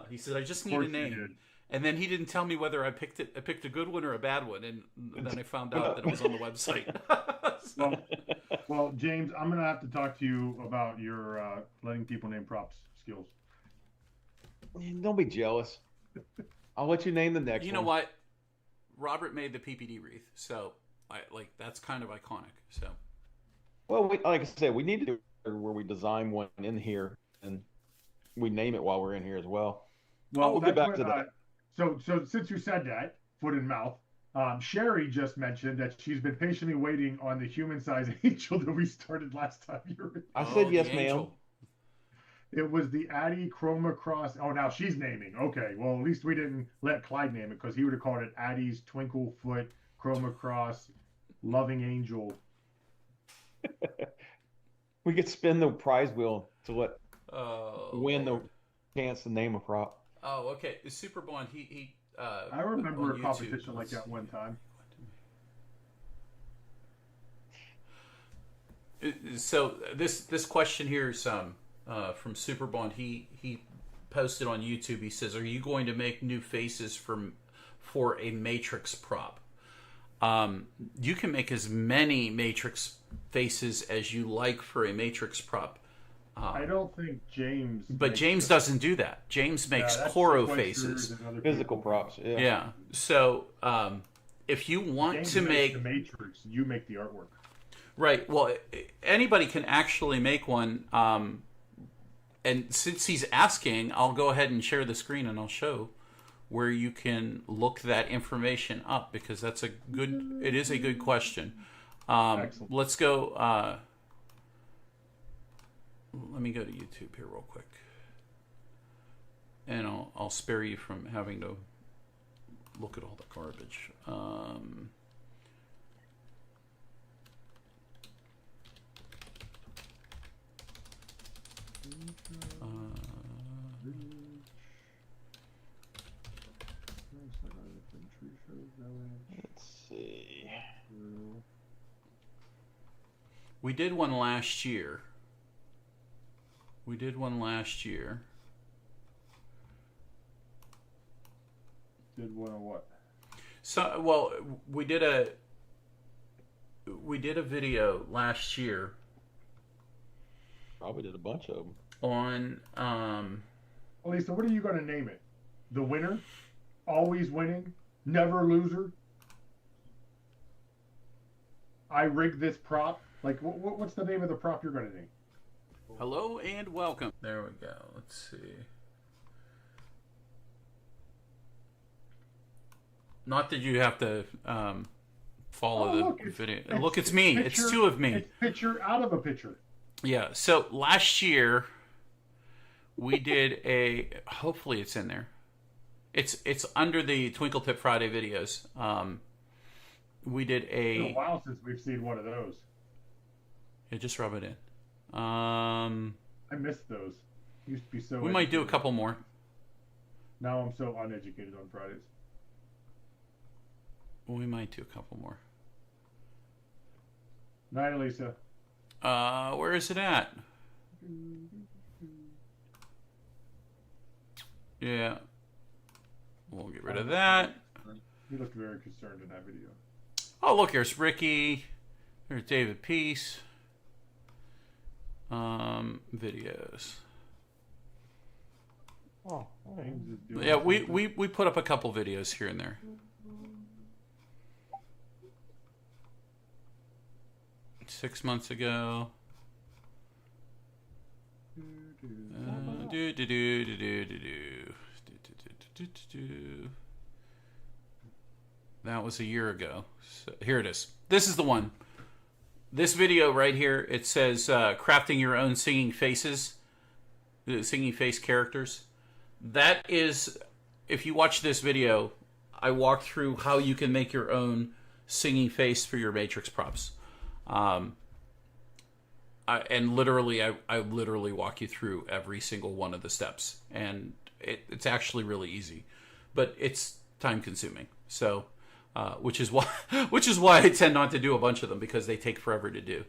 He said, I just need a name. And then he didn't tell me whether I picked a good one or a bad one, and then I found out that it was on the website. Well, James, I'm going to have to talk to you about your letting people name props skills. Don't be jealous. I'll let you name the next one. You know what? Robert made the PPD wreath, so that's kind of iconic. So, well, like I said, we need to do where we design one in here and we name it while we're in here as well. Well, we'll get back to that. So since you said that, foot and mouth, Sherry just mentioned that she's been patiently waiting on the human-sized angel that we started last time you were. I said yes, ma'am. It was the Addy Chroma Cross. Oh, now she's naming. Okay, well, at least we didn't let Clyde name it because he would have called it Addy's Twinkle Foot Chroma Cross Loving Angel. We could spin the prize wheel to win the chance to name a prop. Oh, okay. Super Bond, he I remember a competition like that one time. So this question here is from Super Bond. He posted on YouTube. He says, "Are you going to make new faces for a Matrix prop?" you can make as many matrix faces as you like for a matrix prop. I don't think James. But James doesn't do that. James makes that's Coro sequencers faces. and other Physical people. props. Yeah. Yeah. So if you want James to makes make the Matrix, you make the artwork. right, well, anybody can actually make one. And since he's asking, I'll go ahead and share the screen and I'll show where you can look that information up, because that's it is a good question. Excellent. Let's go. Let me go to YouTube here real quick, and I'll spare you from having to look at all the garbage. Let's see. We did one last year. Did one on what? So, well, we did a video last year Probably did a bunch of them. on Lisa, what are you going to name it? The winner? Always winning? Never loser? I rigged this prop? Like, what's the name of the prop you're going to name? hello and welcome. There we go. Let's see. Not that you have to follow look, the video. Look, it's me. Picture, It's two of me. It's picture out of a picture. Yeah. So last year we did a. Hopefully, it's in there. It's under the Twinkle Tip Friday videos. We did It's been a a. while since we've seen one of those. Yeah, just rub it in. I missed those. Used to be so. We might do a educated. couple more. Now I'm so uneducated on Fridays. We might do a couple more. Night, Lisa. Where is it at? Yeah. We'll get rid of that. You looked very concerned in that video. Oh, look, there's Ricky. There's David Peace. Videos. Oh, James is doing Yeah, we something. put up a couple videos here and there. Six months ago. That was a year ago. So here it is. This is the one. This video right here, it says crafting your own singing faces, singing face characters. That is, if you watch this video, I walk through how you can make your own singing face for your Matrix props. And literally, I literally walk you through every single one of the steps, and it's actually really easy, but it's time consuming. So, which is why I tend not to do a bunch of them, because they take forever to do.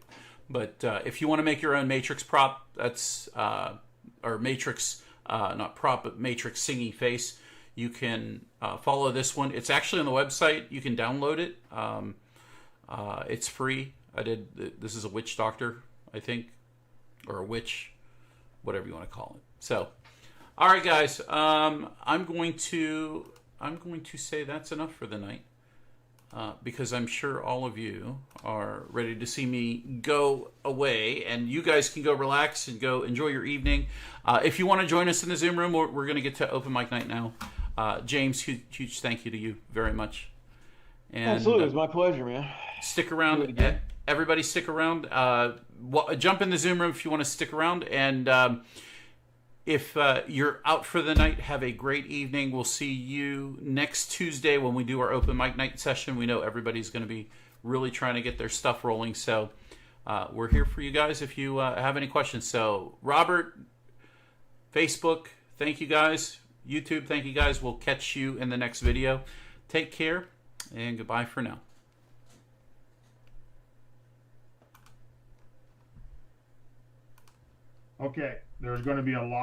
But if you want to make your own Matrix prop, that's or Matrix not prop, but Matrix singing face, you can follow this one. It's actually on the website. You can download it. It's free. This is a witch doctor, I think, or a witch, whatever you want to call it. So, all right, guys, I'm going to say that's enough for the night, because I'm sure all of you are ready to see me go away, and you guys can go relax and go enjoy your evening. If you want to join us in the Zoom room, we're going to get to open mic night now. James, huge thank you to you very much. And, Absolutely, it's my pleasure, man. Stick Do it around. again. Everybody stick around. Jump in the Zoom room if you want to stick around. And if you're out for the night, have a great evening. We'll see you next Tuesday when we do our open mic night session. We know everybody's going to be really trying to get their stuff rolling. So we're here for you guys if you have any questions. So Robert, Facebook, thank you guys. YouTube, thank you guys. We'll catch you in the next video. Take care and goodbye for now. Okay, there's going to be a lot